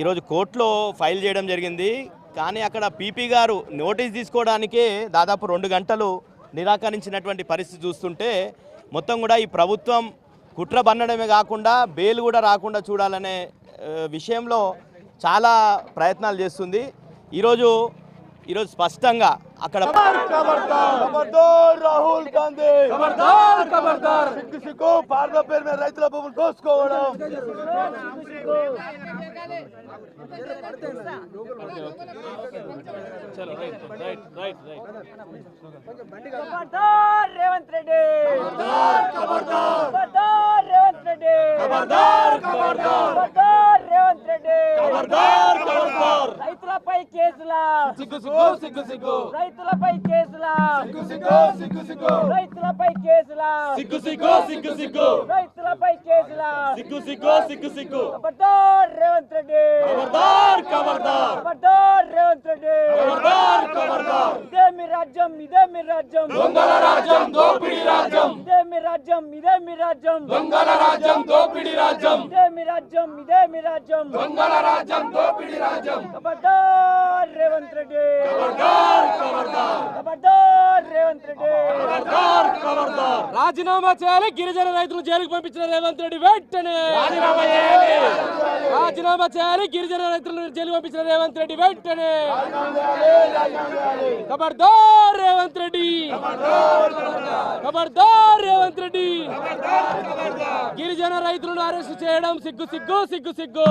ఈరోజు కోర్టులో ఫైల్ చేయడం జరిగింది. కానీ అక్కడ పీపీ గారు నోటీస్ తీసుకోవడానికే దాదాపు 2 గంటలు నిరాకరించినటువంటి పరిస్థితి చూస్తుంటే మొత్తం కూడా ఈ ప్రభుత్వం కుట్ర బన్నడమే కాకుండా బెయిల్ కూడా రాకుండా చూడాలనే విషయంలో చాలా ప్రయత్నాలు చేస్తుంది. ఈరోజు స్పష్టంగా అక్కడ రాహుల్ గాంధీ సిగ్గు పార్ల పేరు మీద రైతుల భూములు దోసుకోవడం రేవంత్ రెడ్డి రేవంత్ రెడ్డి రైతులపై కేసులా రైతులపై కేసులా రైతులపై కేసులా రైతులపై కేసులా ఖబర్దార్ రేవంత్ రెడ్డి ఖబర్దార్ రేవంత్ రెడ్డి ఇదే మీ రాజ్యం ఇదే మీ రాజ్యం దొంగల రాజ్యం దోపిడీ రాజ్యం ఇదే మీ రాజ్యం ఇదే మీ రాజ్యం దొంగల రాజ్యం దోపిడీ రాజ్యం ఇదే మీ రాజ్యం ఇదే మీ రాజ్యం దొంగల రాజ్యం దోపిడీ రాజ్యం ఖబర్దార్ రేవంత్ రెడ్డి ఖబర్దార్ రేవంత్ రెడ్డి రాజీనామా చేయాలి. గిరిజన రైతులు జైలుకు పంపించిన రేవంత్ రెడ్డి వెంటనే రాజీనామా చేయాలి. గిరిజన రైతులను జైలుకు పంపించిన రేవంత్ రెడ్డి వెంటనే ఖబర్దార్ రేవంత్ రెడ్డి ఖబర్దార్ రేవంత్ రెడ్డి గిరిజన రైతులను అరెస్ట్ చేయడం సిగ్గు సిగ్గు సిగ్గు సిగ్గు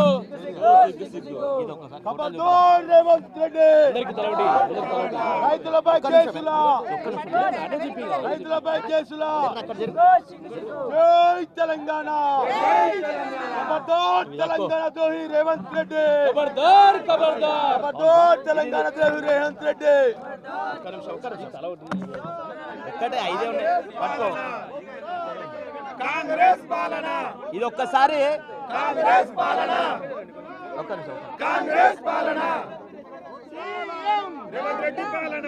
ఖబర్దార్ రేవంత్ రెడ్డి రైతులపై కేసులా రైతులపై కేసులా జై తెలంగాణ ఖబర్దార్ తెలంగాణ ద్రోహి రేవంత్ రెడ్డి ఖబర్దార్ ఖబర్దార్ ఖబర్దార్ తెలంగాణ ద్రోహి రేవంత్ రెడ్డి ఎక్కడే ఐదే ఉన్నాయి పట్టుకో. కాంగ్రెస్ పాలన ఇది ఒక్కసారి కాంగ్రెస్ పాలన ఒక్క నిమిషం కాంగ్రెస్ పాలన రేవంత్ రెడ్డి పాలన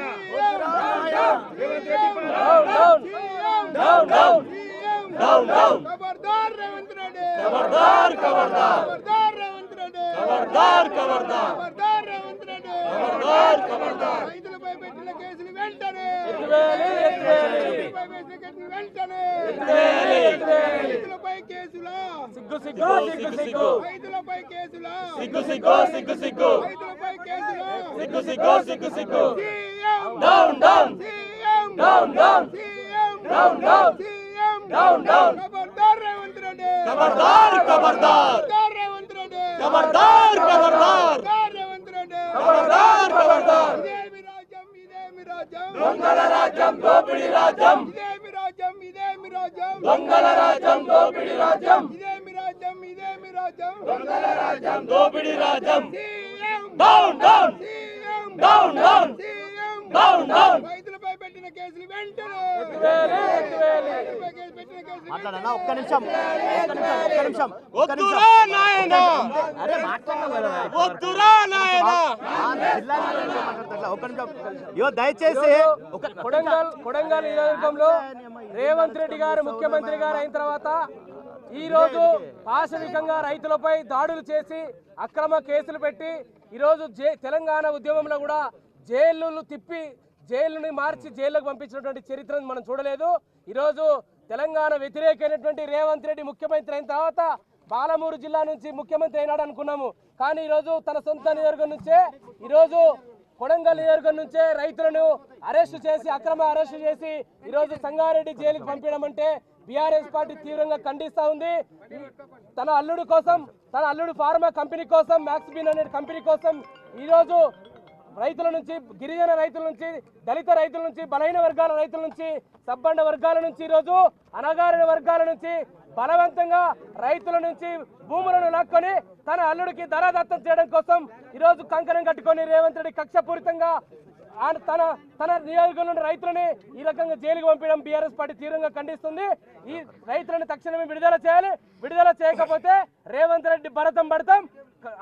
రేవంత్ రెడ్డి ఖబర్దార్ రేవంత్ రెడ్డి ఖబర్దార్ రేవంత్ రెడ్డి ఖబర్దార్ రేవంత్ రెడ్డి రైతులపై పెట్టిన కేసులు వెంటనే రైతులపై కేసులా సిగ్గు సిగ్గు సిగ్గు సిగ్గు రైతులపై కేసులా సిగ్గు సిగ్గు సిగ్గు సిగ్గు రైతులపై కేసులా సిగ్గు సిగ్గు సిగ్గు సిగ్గు CM down down CM down down CM down down CM down down ఖబర్దార్ రేవంత్ రెడ్డి ఖబర్దార్ ఖబర్దార్ రేవంత్ రెడ్డి ఖబర్దార్ ఖబర్దార్ రేవంత్ రెడ్డి ఖబర్దార్ ఖబర్దార్ ఇదేమి రాజ్యం ఇదేమి రాజ్యం దొంగల రాజ్యం దోపిడీ రాజ్యం ఇదేమి రాజ్యం ఇదేమి రాజ్యం దొంగల రాజ్యం దోపిడీ రాజ్యం ఇదేమి రాజ్యం ఇదేమి రాజ్యం దొంగల రాజ్యం దోపిడీ రాజ్యం CM down down CM down down CM down down రైతులపై పెట్టిన కేసులు వెంటనే రైతులపై పెట్టిన కేసులు మాట్లాడనా ఒక్క నిమిషం వద్దురా నాయనా అరే మాట్లాడనా వద్దురా నాయనా ఒక్క నిమిషం ఇగో దయచేసి కొడంగల్ నియోజకవర్గంలో రేవంత్ రెడ్డి గారు ముఖ్యమంత్రి గారు అయిన తర్వాత ఈ రోజు పాశవికంగా రైతులపై దాడులు చేసి అక్రమ కేసులు పెట్టి ఈరోజు తెలంగాణ ఉద్యమంలో కూడా జైలు తిప్పి జైలుని మార్చి జైల్లోకి పంపించినటువంటి చరిత్రను మనం చూడలేదు. ఈరోజు తెలంగాణ వ్యతిరేకమైనటువంటి రేవంత్ రెడ్డి ముఖ్యమంత్రి అయిన తర్వాత పాలమూరు జిల్లా నుంచి ముఖ్యమంత్రి అయినాడు అనుకున్నాము. కానీ ఈరోజు తన సొంత నియోజకవర్గం నుంచే ఈరోజు కొడంగల్ నియోజకవర్గం నుంచే రైతులను అరెస్టు చేసి అక్రమ అరెస్టు చేసి ఈరోజు సంగారెడ్డి జైలుకి పంపించడం అంటే బీఆర్ఎస్ పార్టీ తీవ్రంగా ఖండిస్తూ ఉంది. తన అల్లుడు ఫార్మా కంపెనీ కోసం మ్యాక్స్బిన్ అనే కంపెనీ కోసం ఈరోజు రైతుల నుంచి గిరిజన రైతుల నుంచి దళిత రైతుల నుంచి బలహీన వర్గాల రైతుల నుంచి సబ్బండ వర్గాల నుంచి ఈరోజు అణగారిన వర్గాల నుంచి బలవంతంగా రైతుల నుంచి భూములను లాక్కొని తన అల్లుడికి ధరాదత్తం చేయడం కోసం ఈరోజు కంకణం కట్టుకొని రేవంత్ రెడ్డి కక్షపూరితంగా తన నియోజకవర్గంలో రైతులని ఈ రకంగా జైలుకు పంపించడం బీఆర్ఎస్ పార్టీ తీవ్రంగా ఖండిస్తుంది. ఈ రైతులను తక్షణమే విడుదల చేయాలి. విడుదల చేయకపోతే రేవంత్ రెడ్డి భరతం పడతాం.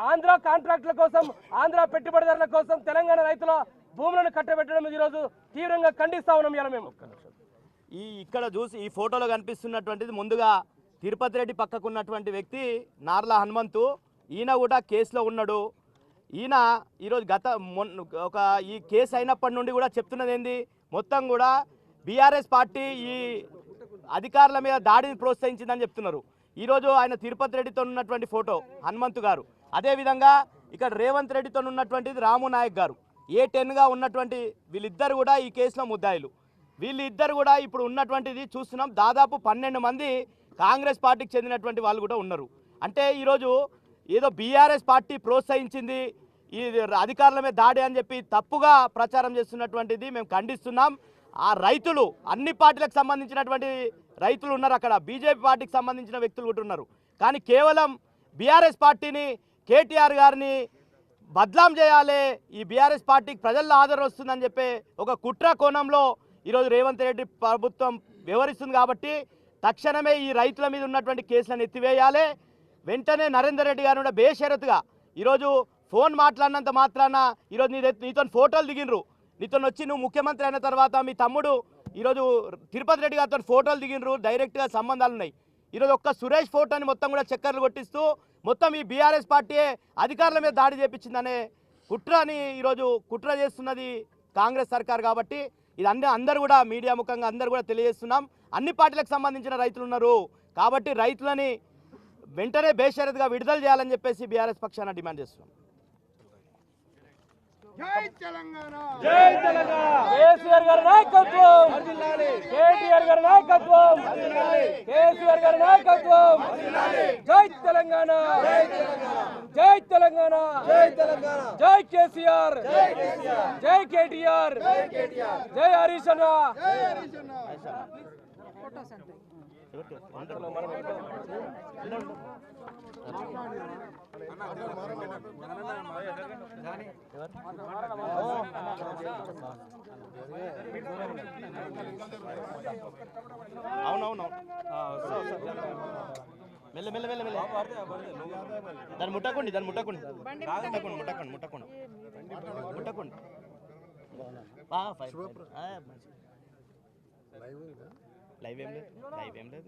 ఆంధ్ర కాంట్రాక్టుల కోసం ఆంధ్ర పెట్టుబడిదారుల కోసం తెలంగాణ రైతుల భూములను కట్టబెట్టడం ఈరోజు తీవ్రంగా ఖండిస్తా ఉన్నాం. ఇలా మేము ఇక్కడ చూసి ఈ ఫోటోలో కనిపిస్తున్నటువంటిది ముందుగా తిరుపతి రెడ్డి పక్కకున్నటువంటి వ్యక్తి నార్ల హనుమంతు. ఈయన కూడా కేసులో ఉన్నాడు. ఈయన ఈరోజు ఈ కేసు అయినప్పటి నుండి కూడా చెప్తున్నది ఏంది, మొత్తం కూడా బీఆర్ఎస్ పార్టీ ఈ అధికారుల మీద దాడిని ప్రోత్సహించిందని చెప్తున్నారు. ఈరోజు ఆయన తిరుపతి రెడ్డితో ఉన్నటువంటి ఫోటో హనుమంతు గారు, అదేవిధంగా ఇక్కడ రేవంత్ రెడ్డితో ఉన్నటువంటిది రాము నాయక్ గారు, A10గా ఉన్నటువంటి వీళ్ళిద్దరు కూడా ఈ కేసులో ముద్దాయిలు. వీళ్ళిద్దరు కూడా ఇప్పుడు ఉన్నటువంటిది చూస్తున్నాం, దాదాపు 12 మంది కాంగ్రెస్ పార్టీకి చెందినటువంటి వాళ్ళు కూడా ఉన్నారు. అంటే ఈరోజు ఏదో బీఆర్ఎస్ పార్టీ ప్రోత్సహించింది ఈ అధికారుల మీద దాడి అని చెప్పి తప్పుగా ప్రచారం చేస్తున్నటువంటిది మేము ఖండిస్తున్నాం. ఆ రైతులు అన్ని పార్టీలకు సంబంధించినటువంటి రైతులు ఉన్నారు, అక్కడ బీజేపీ పార్టీకి సంబంధించిన వ్యక్తులు కూడా ఉన్నారు. కానీ కేవలం బీఆర్ఎస్ పార్టీని, కేటీఆర్ గారిని బద్లాం చేయాలి, ఈ బీఆర్ఎస్ పార్టీకి ప్రజల్లో ఆదరణ వస్తుందని చెప్పి ఒక కుట్ర కోణంలో ఈరోజు రేవంత్ రెడ్డి ప్రభుత్వం వ్యవహరిస్తుంది. కాబట్టి తక్షణమే ఈ రైతుల మీద ఉన్నటువంటి కేసులను ఎత్తివేయాలి. వెంటనే నరేందర్ రెడ్డి గారు కూడా బేషరతుగా ఈరోజు ఫోన్ మాట్లాడినంత మాత్రాన ఈరోజు నీతో ఫోటోలు దిగినరు, నీతో వచ్చి నువ్వు ముఖ్యమంత్రి అయిన తర్వాత మీ తమ్ముడు ఈరోజు తిరుపతి రెడ్డి గారితో ఫోటోలు దిగినరు, డైరెక్ట్గా సంబంధాలు ఉన్నాయి. ఈరోజు ఒక్క సురేష్ ఫోటోని మొత్తం కూడా చక్కర్లు కొట్టిస్తూ మొత్తం ఈ బీఆర్ఎస్ పార్టీయే అధికారుల మీద దాడి చేపించిందనే కుట్రని ఈరోజు కుట్ర చేస్తున్నది కాంగ్రెస్ సర్కార్. కాబట్టి ఇది అందరూ కూడా మీడియా ముఖంగా అందరూ కూడా తెలియజేస్తున్నాం. అన్ని పార్టీలకు సంబంధించిన రైతులు ఉన్నారు కాబట్టి రైతులని వెంటనే బేషరతుగా విడుదల చేయాలని చెప్పేసి బీఆర్ఎస్ పక్షాన డిమాండ్ చేస్తున్నాం. జై తెలంగాణ, జై తెలంగాణ. కేసీఆర్ గారి నాయకత్వం, కేటీఆర్ గారి నాయకత్వం, కేసీఆర్ గారి నాయకత్వం. జై తెలంగాణ, జై తెలంగాణ, జై కేసీఆర్, జై కేటీఆర్, జై హరీష్ అన్న. అవునవును మెల్ల మెల్ల మెల్ల మెల్ల దాన్ని ముట్టకండి, దాన్ని ముట్టకండి, ముట్టకండి ముట్టకండి ముట్టకండి ముట్టకండి. లైవ్ ఏం లేదు, లైవ్ ఏం లేదు,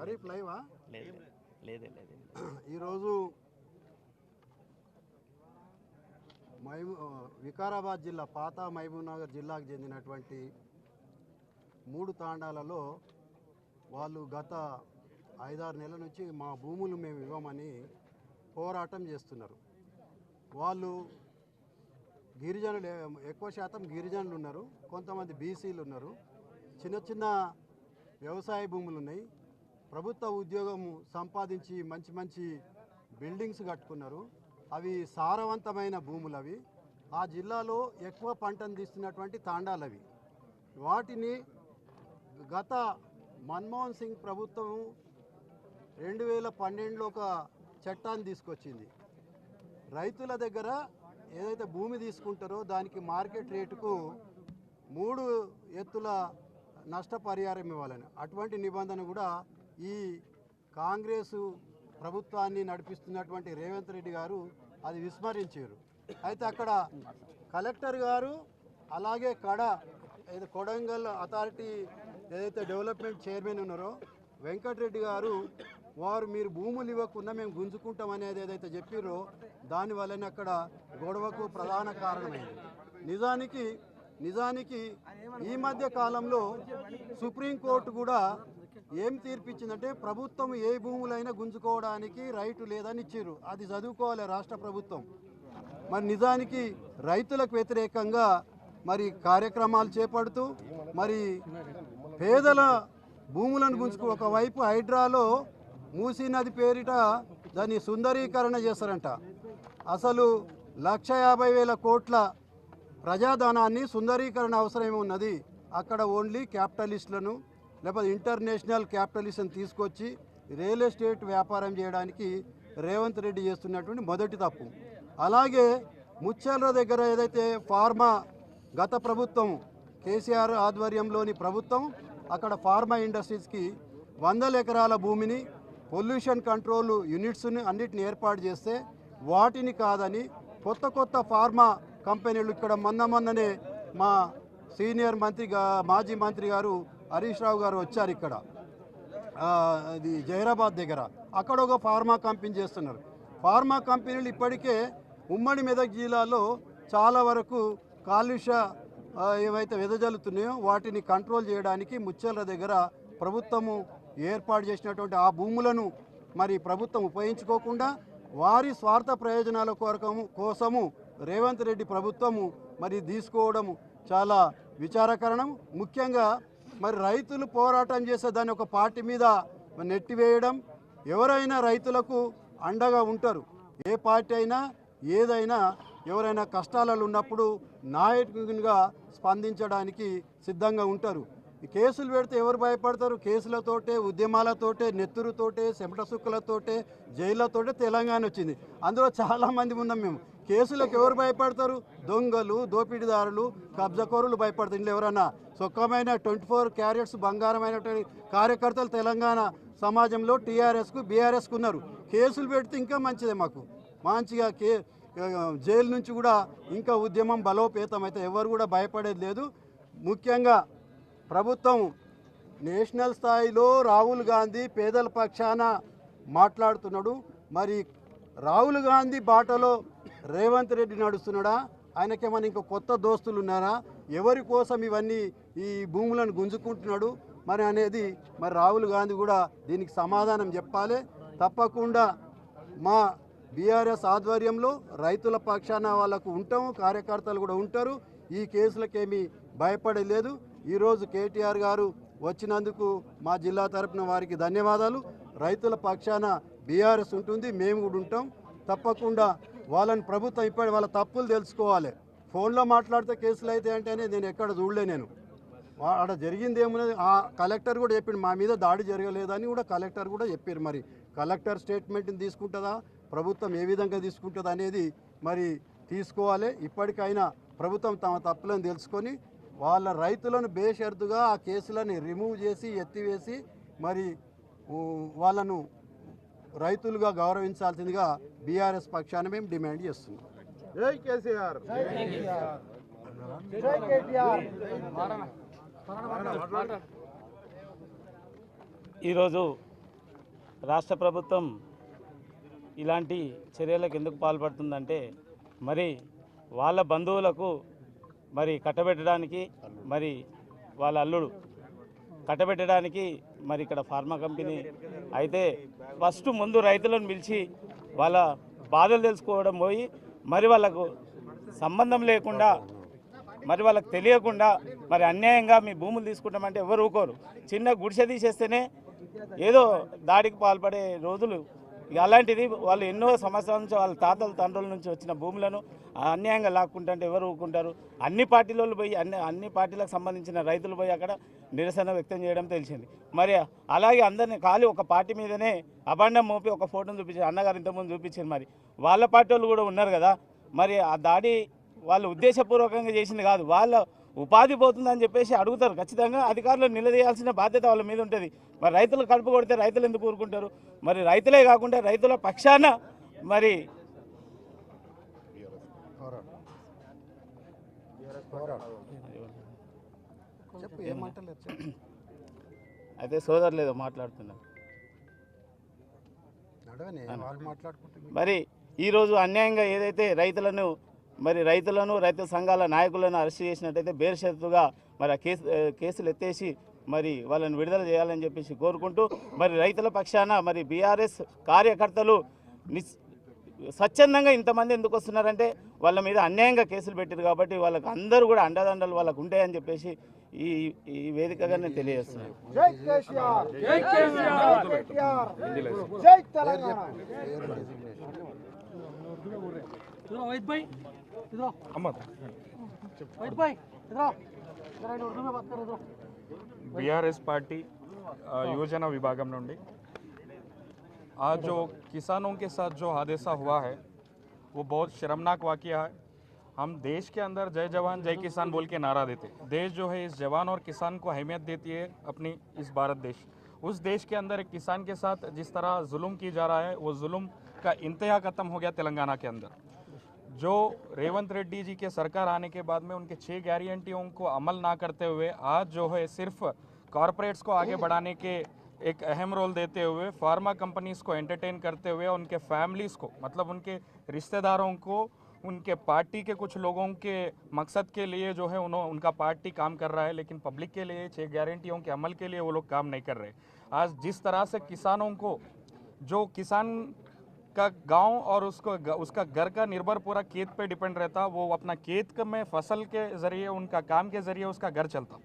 హరీఫ్ లైవా? లేదు లేదు లేదు. ఈరోజు వికారాబాద్ జిల్లా పాత మహబూబ్నగర్ జిల్లాకు చెందినటువంటి 3 తాండాలలో వాళ్ళు గత 5-6 నెలల నుంచి మా భూములు మేము ఇవ్వమని పోరాటం చేస్తున్నారు. వాళ్ళు గిరిజనులు, ఎక్కువ శాతం గిరిజనులు ఉన్నారు, కొంతమంది బీసీలు ఉన్నారు, చిన్న చిన్న వ్యవసాయ భూములు ఉన్నాయి, ప్రభుత్వ ఉద్యోగం సంపాదించి మంచి మంచి బిల్డింగ్స్ కట్టుకున్నారు. అవి సారవంతమైన భూములు. అవి ఆ జిల్లాలో ఎక్కువ పంటను తీస్తున్నటువంటి తాండాలు అవి. వాటిని గత మన్మోహన్ సింగ్ ప్రభుత్వం 2012లో ఒక చట్టాన్ని తీసుకొచ్చింది. రైతుల దగ్గర ఏదైతే భూమి తీసుకుంటారో దానికి మార్కెట్ రేటుకు 3 ఎత్తుల నష్టపరిహారం ఇవ్వాలని, అటువంటి నిబంధన కూడా ఈ కాంగ్రెసు ప్రభుత్వాన్ని నడిపిస్తున్నటువంటి రేవంత్ రెడ్డి గారు అది విస్మరించారు. అయితే అక్కడ కలెక్టర్ గారు అలాగే కొడంగల్ అథారిటీ ఏదైతే డెవలప్మెంట్ చైర్మన్ ఉన్నారో వెంకటరెడ్డి గారు, వారు మీరు భూములు ఇవ్వకుండా మేము గుంజుకుంటాం అనేది ఏదైతే చెప్పారో దానివల్లనే అక్కడ గొడవకు ప్రధాన కారణమైంది. నిజానికి ఈ మధ్య కాలంలో సుప్రీంకోర్టు కూడా ఏం తీర్పిచ్చిందంటే ప్రభుత్వం ఏ భూములైనా గుంజుకోవడానికి రైటు లేదని ఇచ్చారు. అది చదువుకోవాలి రాష్ట్ర ప్రభుత్వం. మరి నిజానికి రైతులకు వ్యతిరేకంగా మరి కార్యక్రమాలు చేపడుతూ మరి పేదల భూములను గుంజుకు, ఒకవైపు హైడ్రాలో మూసీ నది పేరిట దాన్ని సుందరీకరణ చేస్తారంట. అసలు 1,50,000 కోట్ల ప్రజాధనాన్ని సుందరీకరణ అవసరం ఉన్నది. అక్కడ ఓన్లీ క్యాపిటలిస్టులను లేకపోతే ఇంటర్నేషనల్ క్యాపిటలిస్ట్ని తీసుకొచ్చి రియల్ ఎస్టేట్ వ్యాపారం చేయడానికి రేవంత్ రెడ్డి చేస్తున్నటువంటి మొదటి తప్పు. అలాగే ముచ్చెర్ల దగ్గర ఏదైతే ఫార్మా గత ప్రభుత్వం కేసీఆర్ ఆధ్వర్యంలోని ప్రభుత్వం అక్కడ ఫార్మా ఇండస్ట్రీస్కి 100 ఎకరాల భూమిని పొల్యూషన్ కంట్రోల్ యూనిట్స్ని అన్నిటిని ఏర్పాటు చేస్తే వాటిని కాదని కొత్త ఫార్మా కంపెనీలు ఇక్కడ మొన్ననే మా సీనియర్ మంత్రి మాజీ మంత్రి గారు హరీష్ రావు గారు వచ్చారు ఇక్కడ. అది జైరాబాద్ దగ్గర అక్కడ ఒక ఫార్మా కంపెనీ చేస్తున్నారు. ఫార్మా కంపెనీలు ఇప్పటికే ఉమ్మడి మెదక్ జిల్లాలో చాలా వరకు కాలుష్య ఏవైతే వెదజల్లుతున్నాయో వాటిని కంట్రోల్ చేయడానికి ముచ్చెర్ల దగ్గర ప్రభుత్వము ఏర్పాటు చేసినటువంటి ఆ భూములను మరి ప్రభుత్వం ఉపయోగించుకోకుండా వారి స్వార్థ ప్రయోజనాల కోసము రేవంత్ రెడ్డి ప్రభుత్వము మరి తీసుకోవడము చాలా విచారకరణం. ముఖ్యంగా మరి రైతులు పోరాటం చేసే దాన్ని ఒక పార్టీ మీద నెట్టివేయడం. ఎవరైనా రైతులకు అండగా ఉంటారు, ఏ పార్టీ అయినా ఏదైనా. ఎవరైనా కష్టాలలో ఉన్నప్పుడు నాయకునిగా స్పందించడానికి సిద్ధంగా ఉంటారు. ఈ కేసులు పెడితే ఎవరు భయపడతారు? కేసులతోటే, ఉద్యమాలతోటే, నెత్తురుతోటే, చెమట సుక్కలతోటే, జైళ్ళతోటే తెలంగాణ వచ్చింది. అందులో చాలామంది ఉన్నాం మేము. కేసులకు ఎవరు భయపడతారు? దొంగలు, దోపిడీదారులు, కబ్జాకోరులు భయపడతారు. ఇంట్లో ఎవరన్నా సుఖమైన 24 క్యారెట్స్ బంగారమైనటువంటి కార్యకర్తలు తెలంగాణ సమాజంలో టీఆర్ఎస్కు బీఆర్ఎస్కు ఉన్నారు. కేసులు పెడితే ఇంకా మంచిదే, మాకు మంచిగా జైలు నుంచి కూడా ఇంకా ఉద్యమం బలోపేతం అయితే ఎవరు కూడా భయపడేది లేదు. ముఖ్యంగా ప్రభుత్వం నేషనల్ స్థాయిలో రాహుల్ గాంధీ పేదల పక్షాన మాట్లాడుతున్నాడు. మరి రాహుల్ గాంధీ బాటలో రేవంత్ రెడ్డి నడుస్తున్నాడా? ఆయనకేమైనా ఇంకా కొత్త దోస్తులు ఉన్నారా? ఎవరి కోసం ఇవన్నీ ఈ భూములను గుంజుకుంటున్నాడు మరి అనేది మరి రాహుల్ గాంధీ కూడా దీనికి సమాధానం చెప్పాలి. తప్పకుండా మా బీఆర్ఎస్ ఆధ్వర్యంలో రైతుల పక్షాన వాళ్ళకు ఉంటాము, కార్యకర్తలు కూడా ఉంటారు. ఈ కేసులకేమీ భయపడలేదు. ఈరోజు కేటీఆర్ గారు వచ్చినందుకు మా జిల్లా తరపున వారికి ధన్యవాదాలు. రైతుల పక్షాన బీఆర్ఎస్ ఉంటుంది, మేము కూడా ఉంటాం. తప్పకుండా వాళ్ళని ప్రభుత్వం ఇప్పటి వాళ్ళ తప్పులు తెలుసుకోవాలి. ఫోన్లో మాట్లాడితే కేసులు అయితే అంటేనే నేను ఎక్కడ చూడలే. నేను అక్కడ జరిగింది ఏమున్నది ఆ కలెక్టర్ కూడా చెప్పిండు, మా మీద దాడి జరగలేదని కూడా కలెక్టర్ కూడా చెప్పారు. మరి కలెక్టర్ స్టేట్మెంట్ని తీసుకుంటుందా, ప్రభుత్వం ఏ విధంగా తీసుకుంటుంది అనేది మరి తీసుకోవాలి. ఇప్పటికైనా ప్రభుత్వం తమ తప్పులను తెలుసుకొని వాళ్ళ రైతులను బేషరతుగా ఆ కేసులని రిమూవ్ చేసి ఎత్తివేసి మరి వాళ్ళను రైతులుగా గౌరవించాల్సిందిగా బీఆర్ఎస్ పక్షాన మేము డిమాండ్ చేస్తున్నాం. జై కేసీఆర్. ఈరోజు రాష్ట్ర ప్రభుత్వం ఇలాంటి చర్యలకు ఎందుకు పాల్పడుతుందంటే మరి వాళ్ళ బంధువులకు మరి కట్టబెట్టడానికి, మరి వాళ్ళ అల్లుడు కట్టబెట్టడానికి మరి ఇక్కడ ఫార్మా కంపెనీ అయితే ఫస్ట్ ముందు రైతులను పిలిచి వాళ్ళ బాధలు తెలుసుకోవడం పోయి మరి వాళ్ళకు సంబంధం లేకుండా మరి వాళ్ళకి తెలియకుండా మరి అన్యాయంగా మీ భూములు తీసుకుంటామంటే ఎవరు ఊకోరు. చిన్న గుడిసె తీసేస్తేనే ఏదో దాడికి పాల్పడే రోజులు. ఇక అలాంటిది వాళ్ళు ఎన్నో సంవత్సరాల నుంచి వాళ్ళ తాతల తండ్రుల నుంచి వచ్చిన భూములను అన్యాయంగా లాక్కుంటుంటే ఎవరు ఊరుకుంటారు? అన్ని పార్టీలలో పోయి అన్ని పార్టీలకు సంబంధించిన రైతులు పోయి అక్కడ నిరసన వ్యక్తం చేయడం తెలిసింది. మరి అలాగే అందరినీ ఖాళీ ఒక పార్టీ మీదనే అభాండం మోపి ఒక ఫోటోను చూపించారు. అన్నగారు ఇంతకుముందు చూపించారు. మరి వాళ్ళ పార్టీ వాళ్ళు కూడా ఉన్నారు కదా. మరి ఆ దాడి వాళ్ళు ఉద్దేశపూర్వకంగా చేసింది కాదు, వాళ్ళ ఉపాధి పోతుందని చెప్పేసి అడుగుతారు. ఖచ్చితంగా అధికారులు నిలదీయాల్సిన బాధ్యత వాళ్ళ మీద ఉంటుంది. మరి రైతులు కడుపు కొడితే రైతులు ఎందుకు ఊరుకుంటారు? మరి రైతులే కాకుండా రైతుల పక్షాన మరి అయితే సోదరులు ఏదో మాట్లాడుతున్నారు. మరి ఈరోజు అన్యాయంగా ఏదైతే రైతులను రైతు సంఘాల నాయకులను అరెస్ట్ చేసినట్టయితే బేషరతుగా మరి కేసులు ఎత్తేసి మరి వాళ్ళని విడుదల చేయాలని చెప్పేసి కోరుకుంటూ మరి రైతుల పక్షాన మరి బీఆర్ఎస్ కార్యకర్తలు స్వచ్ఛందంగా ఇంతమంది ఎందుకు వస్తున్నారంటే వాళ్ళ మీద అన్యాయంగా కేసులు పెట్టారు కాబట్టి వాళ్ళకి అందరూ కూడా అండదండలు వాళ్ళకు ఉంటాయని చెప్పేసి ఈ వేదికగా నేను తెలియజేస్తున్నాను. జై కేసీఆర్. జై కేసీఆర్. జై తెలంగాణ. वाइट भाई इधर वाइट भाई इधर उर्दू में बात करो। बीआरएस पार्टी योजना विभागम నుండి आज जो किसानों के साथ जो हादसा हुआ है वो बहुत शर्मनाक वाकया है। हम देश के अंदर जय जवान जय किसान बोल के नारा देते, देश जो है इस जवान और किसान को अहमियत देती है अपनी इस भारत देश। उस देश के अंदर एक किसान के साथ जिस तरह जुल्म की जा रहा है वो जुल्म का इंतहा ख़त्म हो गया तेलंगाना के अंदर। जो रेवंत रेड्डी जी के सरकार आने के बाद में उनके 6 गारंटियों को अमल ना करते हुए आज जो है सिर्फ कॉरपोरेट्स को आगे बढ़ाने के एक अहम रोल देते हुए फार्मा कंपनीज़ को एंटरटेन करते हुए उनके फैमिलीज़ को, मतलब उनके रिश्तेदारों को, उनके पार्टी के कुछ लोगों के मकसद के लिए जो है उनका पार्टी काम कर रहा है, लेकिन पब्लिक के लिए 6 गारंटियों के अमल के लिए वो लोग काम नहीं कर रहे। आज जिस तरह से किसानों को, जो किसान का गांव और उसका घर का निर्भर पूरा खेत पे डिपेंड रहता, वो अपना खेत में फसल के ज़रिए, उनका काम के ज़रिए उसका घर चलता,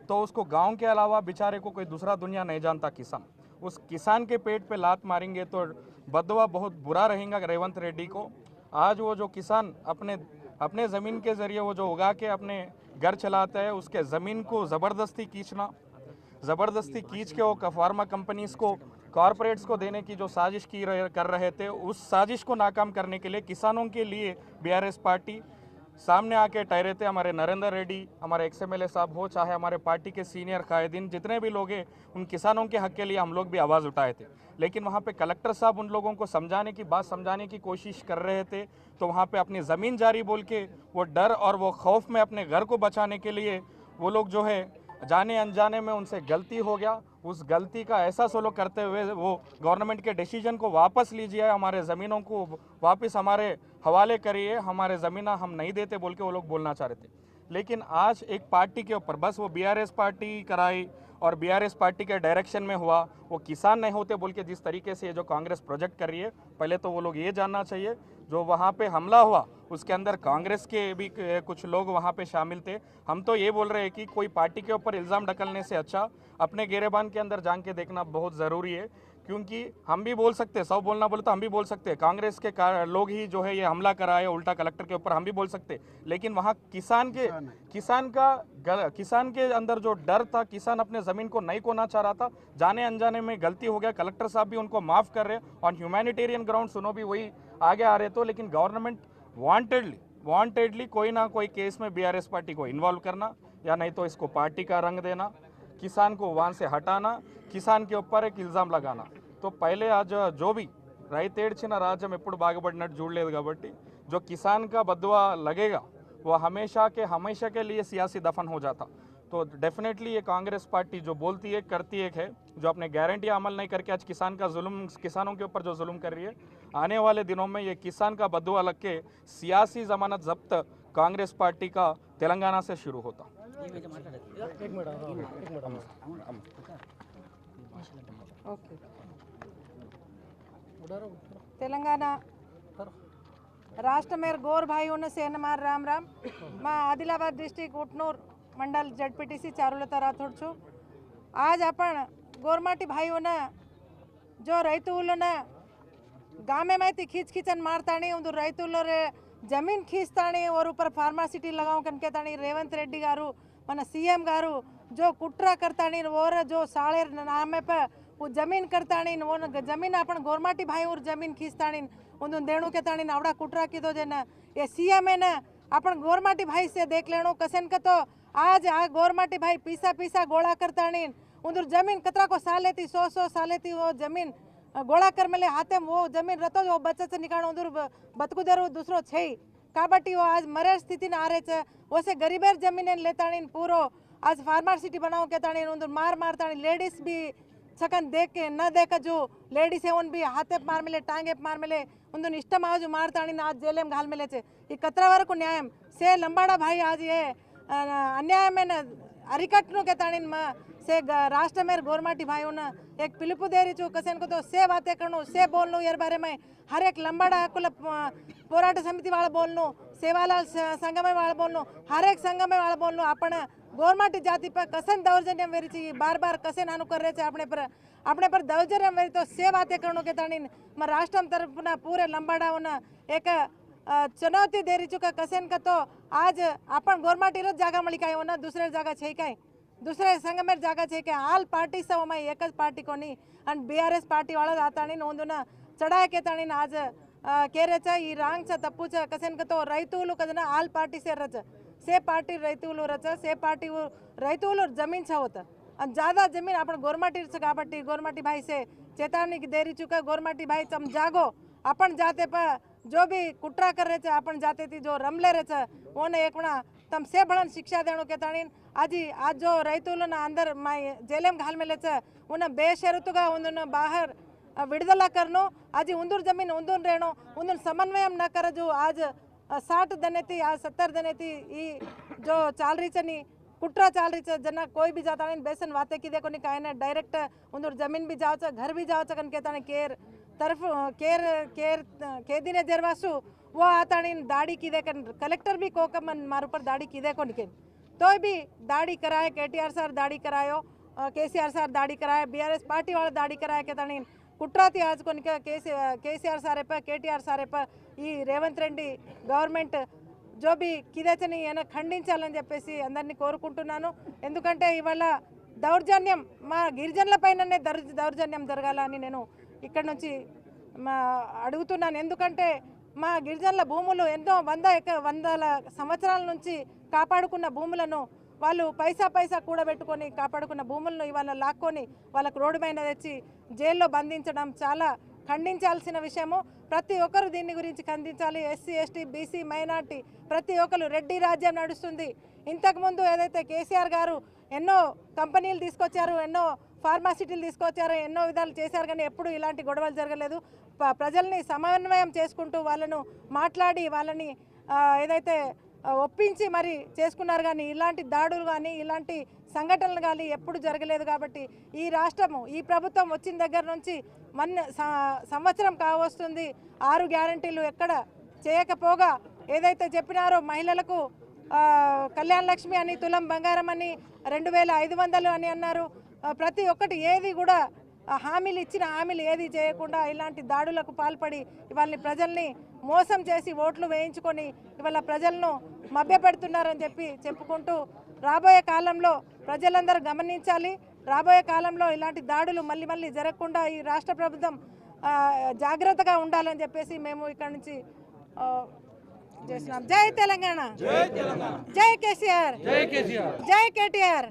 तो उसको गांव के अलावा बेचारे को कोई दूसरा दुनिया नहीं जानता किसान। उस किसान के पेट पे लात मारेंगे तो बदवा बहुत बुरा रहेगा रेवंत रेड्डी को। आज वो जो किसान अपने ज़मीन के ज़रिए वो जो उगा के अपने घर चलाता है, उसके ज़मीन को ज़बरदस्ती खींच के वो फार्मा कंपनीज़ को, कॉरपोरेट्स को देने की जो साजिश कर रहे थे, उस साजिश को नाकाम करने के लिए किसानों के लिए बीआरएस पार्टी सामने आके ठहरे थे। हमारे नरेंद्र रेड्डी, हमारे XMLA साहब हो, चाहे हमारे पार्टी के सीनियर कायदीन, जितने भी लोग हैं, उन किसानों के हक के लिए हम लोग भी आवाज़ उठाए थे। लेकिन वहाँ पे कलेक्टर साहब उन लोगों को समझाने की कोशिश कर रहे थे, तो वहाँ पे अपनी ज़मीन जारी बोल के वो डर और वो खौफ में अपने घर को बचाने के लिए वो लोग जो है जाने अनजाने में उनसे गलती हो गया। उस गलती का एहसास वो लोग करते हुए वो गवर्नमेंट के डिसीजन को वापस लीजिए, हमारे ज़मीनों को वापस हमारे हवाले करिए, हमारे ज़मीन हम नहीं देते बोल के वो लोग बोलना चाह रहे थे। लेकिन आज एक पार्टी के ऊपर बस वो बीआरएस पार्टी कराई और बीआरएस पार्टी के डायरेक्शन में हुआ, वो किसान नहीं होते बोल के जिस तरीके से ये जो कांग्रेस प्रोजेक्ट कर रही है, पहले तो वो लोग ये जानना चाहिए जो वहाँ पे हमला हुआ उसके अंदर कांग्रेस के भी कुछ लोग वहाँ पे शामिल थे। हम तो ये बोल रहे हैं कि कोई पार्टी के ऊपर इल्ज़ाम ढकलने से अच्छा अपने गिरेबान के अंदर जान के देखना बहुत ज़रूरी है, क्योंकि हम भी बोल सकते हैं, सब बोलना बोले तो हम भी बोल सकते हैं कांग्रेस के लोग ही जो है ये हमला कराए उल्टा कलेक्टर के ऊपर, हम भी बोल सकते हैं। लेकिन वहाँ किसान के अंदर जो डर था, किसान अपने ज़मीन को नहीं खोना चाह रहा था, जाने अनजाने में गलती हो गया, कलेक्टर साहब भी उनको माफ़ कर रहे और ह्यूमैनिटेरियन ग्राउंड सुनो भी वही आगे आ रहे तो। लेकिन गवर्नमेंट वांटेडली कोई ना कोई केस में बीआरएस पार्टी को इन्वॉल्व करना, या नहीं तो इसको पार्टी का रंग देना, किसान को वहाँ से हटाना, किसान के ऊपर एक इल्ज़ाम लगाना। तो पहले आज जो भी రైతు ఏడ్చిన రాజ్యం ఎప్పుడు బాగుపడినట్టు చూడలేదు కాబట్టి जो किसान का बदवा लगेगा वो हमेशा के लिए सियासी दफन हो जाता। तो डेफिनेटली ये कांग्रेस पार्टी जो बोलती है करती एक है, जो अपने गारंटियाँ अमल नहीं करके आज किसानों के ऊपर जो जुल्म कर रही है, आने वाले दिनों में ये किसान का बदवा लग के सियासी जमानत जब्त कांग्रेस पार्टी का तेलंगाना से शुरू होता। तेलंगाना राष्ट्र मेर गौर भाई उन सेन मार राम राम। मैं आदिलाबाद डिस्ट्रिक्ट उटनूर मंडल ZPTC चारुलता राठौड़ छू। आज अपन गोरमाटी भाइयों ने जो रैतुल गामे में खींचन मारताणी उन रैतुल जमीन खींचताणी और ऊपर फार्मासिटी लगाओ कनकेताणी रेवंत रेड्डी गारू मन CM गारू जो कुट्रा करताणी और जो साले नामे पे वो जमीन करताणी वो जमीन अपन गोरमाटी भाई और जमीन खींचताणी उन देणु के ताणी आवड़ा कुट्रा कीधो जे न ये CM है न अपन गोरमाटी भाई से देख लेणो कसन का। तो आज आ गोरमाटी भाई पीसा गोला करताणी उधर जमीन कतरा को सालेती 100 सालेती वो जमीन गोला कर मेले हाथे वो जमीन रतो वो बच्चे से निकाल उधर बतकुदर दूसरो छे काबटी वो आज मरे स्थिति न आ रहे छे वैसे गरीबेर जमीन लेताणी पूरो आज फार्मासिटी बनाओ के ताणी उधर मारताणी लेडीज भी छकन देख के न देख जो लेडीज है उन भी हाथे मार मिले टांगे मार मिले उन इष्टम आज मारताणी आज जेल में घाल मिले छे ये कतरा वरकु न्याय से लंबाड़ा भाई आज ये अन्याय में न अरिकटनु के ताणी से राष्ट्र मेर गोरमाटी भाइयों ने एक पिलुपु देरी चू कसेन को तो से बातें करनो से बोलनो यार बारे में हर एक लंबाड़ा हकुल पोराट समिति वाला बोलनो सेवालाल संगमे वाला बोलनो हर एक संगमे वाला बोलनो अपन गोरमाटी जाति पर कसन दौर्जन्य वेरी चाहिए बार कसे नानु कर रहे थे अपने पर दौर्जन्य वेरी तो से बातें करनो के ताणी मैं राष्ट्र तरफ ना पूरे लंबाड़ा एक चुनौती दे रही चुका कसेन का। तो आज अपन गोरमाटी जागा मळी काय ना दूसरे जागा छे काय दूसरे संघ में जागा छे के आल पार्टी से मैं एक पार्टी को नहीं अंड बीआरएस पार्टी वाला आताणी नोंदुना चढ़ा के ताणी आज केरे ई रांग छ तप्पू छ कसेन का। तो रैतुलू कदना आल पार्टी से रच से पार्टी रैतुलू रच से पार्टी रैतुलू जमीन छ होता ज़्यादा जमीन अपन गोरमाटी काबट्टी गोरमाटी भाई से चेतावनी दे रही चुका गोरमाटी भाई तुम जागो अपन जाते पर जो भी कुट्रा कर रहे थे अपन जाते थी जो रमले रहे थे वो एक तम से बड़न शिक्षा देणो के ताणी आज जो रैतुलन अंदर जेलेम घाल में लेच उन बेषरतुगा उन बाहर विడుదల करनो आज उंदूर जमीन उंदूर रेणो उंदूर समन्वय न कर जो आज 60 दिन थी आज 70 दिन थी ये जो चाल रही चनी कुट्रा चाल रही जना कोई भी जाता नहीं बेसन वाते की देखो नहीं काहे डायरेक्ट उंदूर जमीन भी जाओ घर भी जाओ कन कहता नहीं केर तरफ केर केर केदी ने जरवासु वो आता नहीं दाढ़ी की देखन कलेक्टर भी कोकम मार ऊपर दाढ़ी की देखो निके तो भी दाढ़ी कराए केटीआर सर दाढ़ी करायो केसीआर सर दाढ़ी कराए बीआरएस पार्टी वाले दाढ़ी कराए कहता नहीं కుట్రాతి ఆచుకొని కేసీఆర్ సారేప కేటీఆర్ సారేప ఈ రేవంత్ రెడ్డి గవర్నమెంట్ जो भी కిదచని ఏన ఖండించాలని చెప్పేసి అందరినీ కోరుకుంటున్నాను ఎందుకంటే ఇవాళ దౌర్జన్యం మా గిరిజనుల పైననే దౌర్జన్యం జరగాలని నేను ఇక్కడ నుంచి అడుగుతున్నాను ఎందుకంటే మా గిరిజనుల భూములు ఎన్నో వందల సంవత్సరాల నుంచి కాపాడుకున్న భూములను వాళ్ళు పైసా కూడబెట్టుకొని కాపాడుకున్న భూములను ఇవాళ లాక్కొని వాళ్ళకు రోడ్డు పైన తెచ్చి జైల్లో బంధించడం చాలా ఖండించాల్సిన విషయము ప్రతి ఒక్కరు దీని గురించి ఖండించాలి ఎస్సీ ఎస్టీ బీసీ మైనార్టీ ప్రతి ఒక్కరు రెడ్డి రాజ్యం నడుస్తుంది ఇంతకుముందు ఏదైతే కేసీఆర్ గారు ఎన్నో కంపెనీలు తీసుకొచ్చారు ఎన్నో ఫార్మాసిటీలు తీసుకొచ్చారు ఎన్నో విధాలు చేశారు కానీ ఎప్పుడు ఇలాంటి గొడవలు జరగలేదు ప్రజల్ని సమన్వయం చేసుకుంటూ వాళ్ళను మాట్లాడి వాళ్ళని ఏదైతే ఒప్పించి మరి చేసుకున్నారు కానీ ఇలాంటి దాడులు కానీ ఇలాంటి సంఘటనలు కానీ ఎప్పుడు జరగలేదు కాబట్టి ఈ రాష్ట్రము ఈ ప్రభుత్వం వచ్చిన దగ్గర నుంచి సంవత్సరం కావస్తుంది 6 గ్యారంటీలు ఎక్కడ చేయకపోగా ఏదైతే చెప్పినారో మహిళలకు కళ్యాణ లక్ష్మి అని తులం బంగారం అని 2500 అని అన్నారు ప్రతి ఒక్కటి ఏది కూడా హామీలు ఇచ్చిన హామీలు ఏది చేయకుండా ఇలాంటి దాడులకు పాల్పడి ఇవాళ ప్రజల్ని మోసం చేసి ఓట్లు వేయించుకొని ఇవాళ ప్రజలను మభ్యపెడుతున్నారని చెప్పుకుంటూ రాబోయే కాలంలో ప్రజలందరూ గమనించాలి రాబోయే కాలంలో ఇలాంటి దాడులు మళ్ళీ జరగకుండా ఈ రాష్ట్ర ప్రభుత్వం జాగ్రత్తగా ఉండాలని చెప్పేసి మేము ఇక్కడ నుంచి చేస్తున్నాం జై తెలంగాణ జై కేసీఆర్ జై కేటీఆర్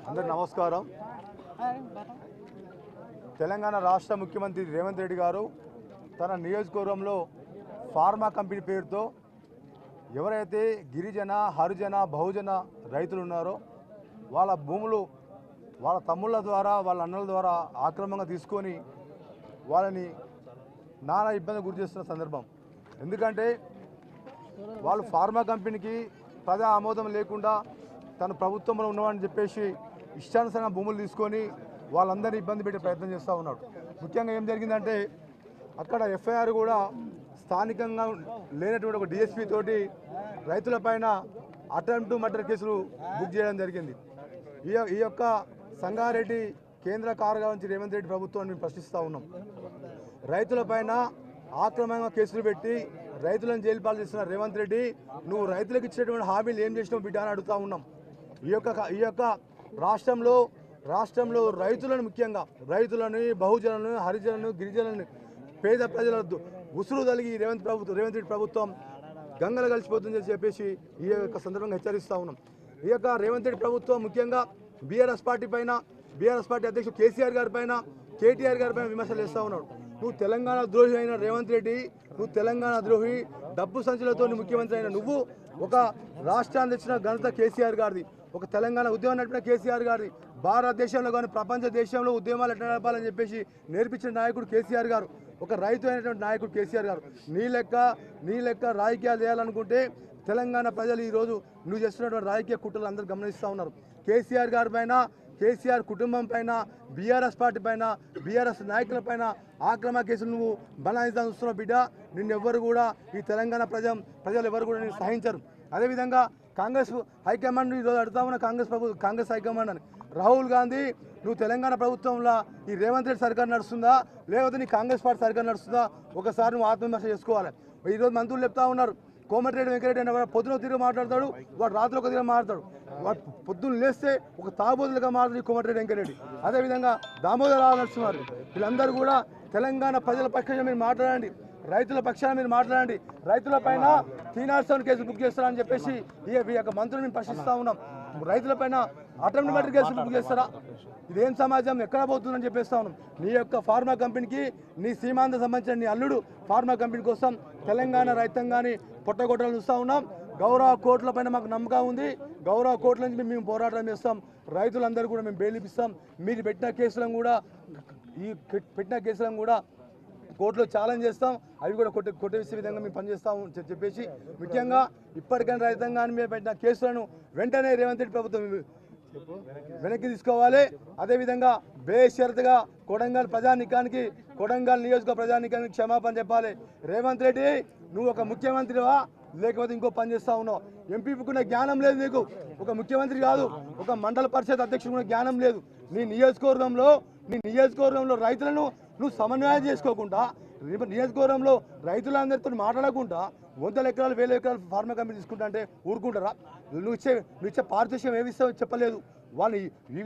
అందరూ నమస్కారం తెలంగాణ రాష్ట్ర ముఖ్యమంత్రి రేవంత్ రెడ్డి గారు తన నియోజకవర్గంలో ఫార్మా కంపెనీ పేరుతో ఎవరైతే గిరిజన హరిజన బహుజన రైతులు ఉన్నారో వాళ్ళ భూములు వాళ్ళ తమ్ముళ్ళ ద్వారా వాళ్ళ అన్నల ద్వారా ఆక్రమంగా తీసుకొని వాళ్ళని నానా ఇబ్బంది గురి చేస్తున్న సందర్భం ఎందుకంటే వాళ్ళు ఫార్మా కంపెనీకి ప్రజా ఆమోదం లేకుండా తన ప్రభుత్వంలో ఉన్నవాడని చెప్పేసి ఇష్టానుసారంగా భూములు తీసుకొని వాళ్ళందరినీ ఇబ్బంది పెట్టే ప్రయత్నం చేస్తూ ఉన్నాడు ముఖ్యంగా ఏం జరిగిందంటే అక్కడ ఎఫ్ఐఆర్ కూడా స్థానికంగా లేనటువంటి ఒక డిఎస్పీ తోటి రైతులపైన అటెంప్ట్ మర్డర్ కేసులు బుక్ చేయడం జరిగింది ఈ యొక్క సంగారెడ్డి కేంద్ర కార్యాలయం నుంచి రేవంత్ రెడ్డి ప్రభుత్వాన్ని మేము ప్రశ్నిస్తూ ఉన్నాం రైతులపైన ఆక్రమంగా కేసులు పెట్టి రైతులను జైలు పాలు చేస్తున్న రేవంత్ రెడ్డి నువ్వు రైతులకు ఇచ్చినటువంటి హామీలు ఏం చేసినావు బిడ్డ అని అడుగుతూ ఉన్నాం ఈ యొక్క రాష్ట్రంలో రైతులను ముఖ్యంగా రైతులను బహుజనులను హరిజనులను గిరిజనులను పేద ప్రజల ఉసురు తలిగి రేవంత్ రెడ్డి ప్రభుత్వం గంగలు కలిసిపోతుందని చెప్పేసి ఈ యొక్క సందర్భంగా హెచ్చరిస్తూ ఉన్నాం ఈ యొక్క రేవంత్ రెడ్డి ప్రభుత్వం ముఖ్యంగా బీఆర్ఎస్ పార్టీ అధ్యక్షుడు కేసీఆర్ గారి పైన కేటీఆర్ గారి పైన విమర్శలు చేస్తూ ఉన్నాడు నువ్వు తెలంగాణ ద్రోహి అయిన రేవంత్ రెడ్డి నువ్వు తెలంగాణ ద్రోహి డబ్బు సంచులతో ముఖ్యమంత్రి అయిన నువ్వు ఒక రాష్ట్రాన్ని తెచ్చిన ఘనత కేసీఆర్ గారిది ఒక తెలంగాణ ఉద్యమం నడిపిన కేసీఆర్ గారిది భారతదేశంలో కానీ ప్రపంచ దేశంలో ఉద్యమాలు ఎట్లా నడపాలని చెప్పేసి నేర్పించిన నాయకుడు కేసీఆర్ గారు ఒక రైతు అయినటువంటి నాయకుడు కేసీఆర్ గారు నీ లెక్క రాజకీయాలు చేయాలనుకుంటే తెలంగాణ ప్రజలు ఈరోజు నువ్వు చేస్తున్నటువంటి రాజకీయ కుట్రలు అందరూ గమనిస్తూ ఉన్నారు కేసీఆర్ గారి పైన కేసీఆర్ కుటుంబం పైన బీఆర్ఎస్ పార్టీ పైన బీఆర్ఎస్ నాయకుల పైన ఆక్రమణ కేసులు నువ్వు బనాయిస్తాను చూస్తున్నావు బిడ్డ నిన్నెవ్వరు కూడా ఈ తెలంగాణ ప్రజలు ఎవరు కూడా నేను సహించరు అదేవిధంగా కాంగ్రెస్ హైకమాండ్ ఈరోజు అడుగుతా ఉన్న కాంగ్రెస్ హైకమాండ్ అని రాహుల్ గాంధీ నువ్వు తెలంగాణ ప్రభుత్వంలో ఈ రేవంత్ రెడ్డి సర్కార్ నడుస్తుందా లేకపోతే నీ కాంగ్రెస్ పార్టీ సర్కార్ నడుస్తుందా ఒకసారి నువ్వు ఆత్మవిమర్శ చేసుకోవాలి ఈరోజు మంత్రులు చెప్తా ఉన్నారు కోమటిరెడ్డి వెంకరెడ్డి అనే పొద్దున తిరిగి మాట్లాడతాడు వాడు రాత్రి ఒక తిరిగి మాట్లాడతాడు వాడు పొద్దున్న లేస్తే ఒక తాబోతులుగా మాట్లాడు కోమటిరెడ్డి వెంకరెడ్డి అదేవిధంగా దామోదర రావు నడుస్తున్నారు వీళ్ళందరూ కూడా తెలంగాణ ప్రజల పక్షాన మీరు మాట్లాడండి రైతుల పక్షాన మీరు మాట్లాడండి రైతుల పైన 307 కేసులు బుక్ చేస్తారని చెప్పేసి ఈ యొక్క మంత్రులు మేము ప్రశ్నిస్తూ ఉన్నాం రైతులపైన ఆటోమేటిక్ కేసులు బుక్ చేస్తారా? ఇదేం సమాజం, ఎక్కడ పోతుందని చెప్పేస్తా ఉన్నాం. నీ యొక్క ఫార్మా కంపెనీకి నీ సీమాంత సంబంధించిన నీ అల్లుడు ఫార్మా కంపెనీ కోసం తెలంగాణ రైతాంగాన్ని పొట్టగొట్టాలని చూస్తూ ఉన్నాం. గౌరవ కోర్టుల పైన మాకు నమ్మకం ఉంది. గౌరవ కోర్టుల నుంచి మేము పోరాటం చేస్తాం. రైతులందరూ కూడా మేము బెయిల్ ఇప్పిస్తాం. మీరు పెట్టిన కేసులను కూడా కోర్టులో ఛాలెంజ్ చేస్తాం. అవి కూడా కొట్టేసే విధంగా మేము పనిచేస్తాము చెప్పేసి, ముఖ్యంగా ఇప్పటికైనా రైతాంగాన్ని మీద పెట్టిన కేసులను వెంటనే రేవంత్ రెడ్డి ప్రభుత్వం వెనక్కి తీసుకోవాలి. అదేవిధంగా బేషరతుగా కొడంగల్ ప్రజానికానికి, కొడంగల్ నియోజక ప్రజానికానికి క్షమాపణ చెప్పాలి. రేవంత్ రెడ్డి, నువ్వు ఒక ముఖ్యమంత్రివా లేకపోతే ఇంకో పని చేస్తా ఉన్నావు? ఎంపీకున్న జ్ఞానం లేదు నీకు. ఒక ముఖ్యమంత్రి కాదు, ఒక మండల పరిషత్ అధ్యక్షుడు జ్ఞానం లేదు. నీ నియోజకవర్గంలో రైతులను నువ్వు సమన్వయం చేసుకోకుండా, నియోజకవర్గంలో రైతులందరితో మాట్లాడకుండా 100 ఎకరాలు 1000 ఎకరాలు ఫార్మా కంపెనీ తీసుకుంటా అంటే ఊరుకుంటారా? నువ్వు ఇచ్చే పారితోషికం ఏమిస్తావో చెప్పలేదు. వాళ్ళు ఈ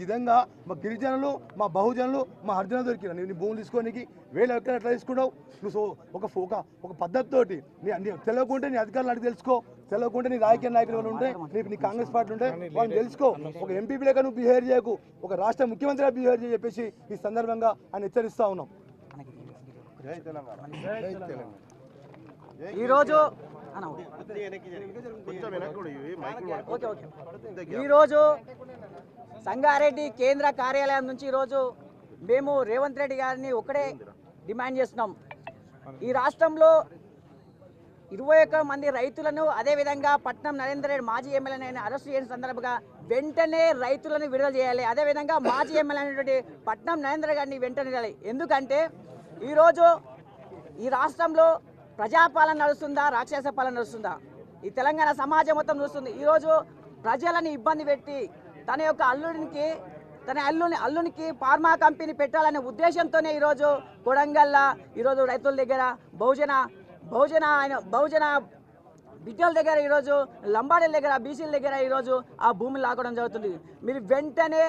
విధంగా మా గిరిజనులు, మా బహుజనులు, మా హరిజనులు దొరికిన నీ భూములు తీసుకోనికి 1000 ఎకరాలు ఎట్లా తీసుకున్నావు? నువ్వు ఒక పద్ధతితోటి తెలియకుంటే నీ అధికారులు అడిగి తెలుసుకో. తెలియకుంటే నీ రాజకీయ నాయకులు ఉంటే, నీ కాంగ్రెస్ పార్టీ ఉంటే వాళ్ళని తెలుసుకో. ఒక ఎంపీ లేక నువ్వు బిహేవ్ చేయకు, ఒక రాష్ట్ర ముఖ్యమంత్రిగా బిహేవ్ చేయ చెప్పేసి ఈ సందర్భంగా ఆయన హెచ్చరిస్తా ఉన్నాం. ఈరోజు సంగారెడ్డి కేంద్ర కార్యాలయం నుంచి ఈరోజు మేము రేవంత్ రెడ్డి గారిని ఒకటే డిమాండ్ చేస్తున్నాం. ఈ రాష్ట్రంలో 21 మంది రైతులను, అదేవిధంగా పట్నం నరేందర్ రెడ్డి మాజీ ఎమ్మెల్యేని అరెస్ట్ చేసిన సందర్భంగా వెంటనే రైతులను విడుదల చేయాలి. అదేవిధంగా మాజీ ఎమ్మెల్యే అయినటువంటి పట్నం నరేందర్ గారిని వెంటనే చేయాలి. ఎందుకంటే ఈరోజు ఈ రాష్ట్రంలో ప్రజాపాలన నడుస్తుందా, రాక్షస పాలన నడుస్తుందా? ఈ తెలంగాణ సమాజం మొత్తం చూస్తుంది. ఈరోజు ప్రజలని ఇబ్బంది పెట్టి తన యొక్క అల్లునికి ఫార్మా కంపెనీ పెట్టాలనే ఉద్దేశంతోనే ఈరోజు కొడంగల్లా ఈరోజు రైతుల దగ్గర బహుజన బిడ్డల దగ్గర, ఈరోజు లంబాడీల దగ్గర, బీసీల దగ్గర ఈరోజు ఆ భూమిని లాగడం జరుగుతుంది. మీరు వెంటనే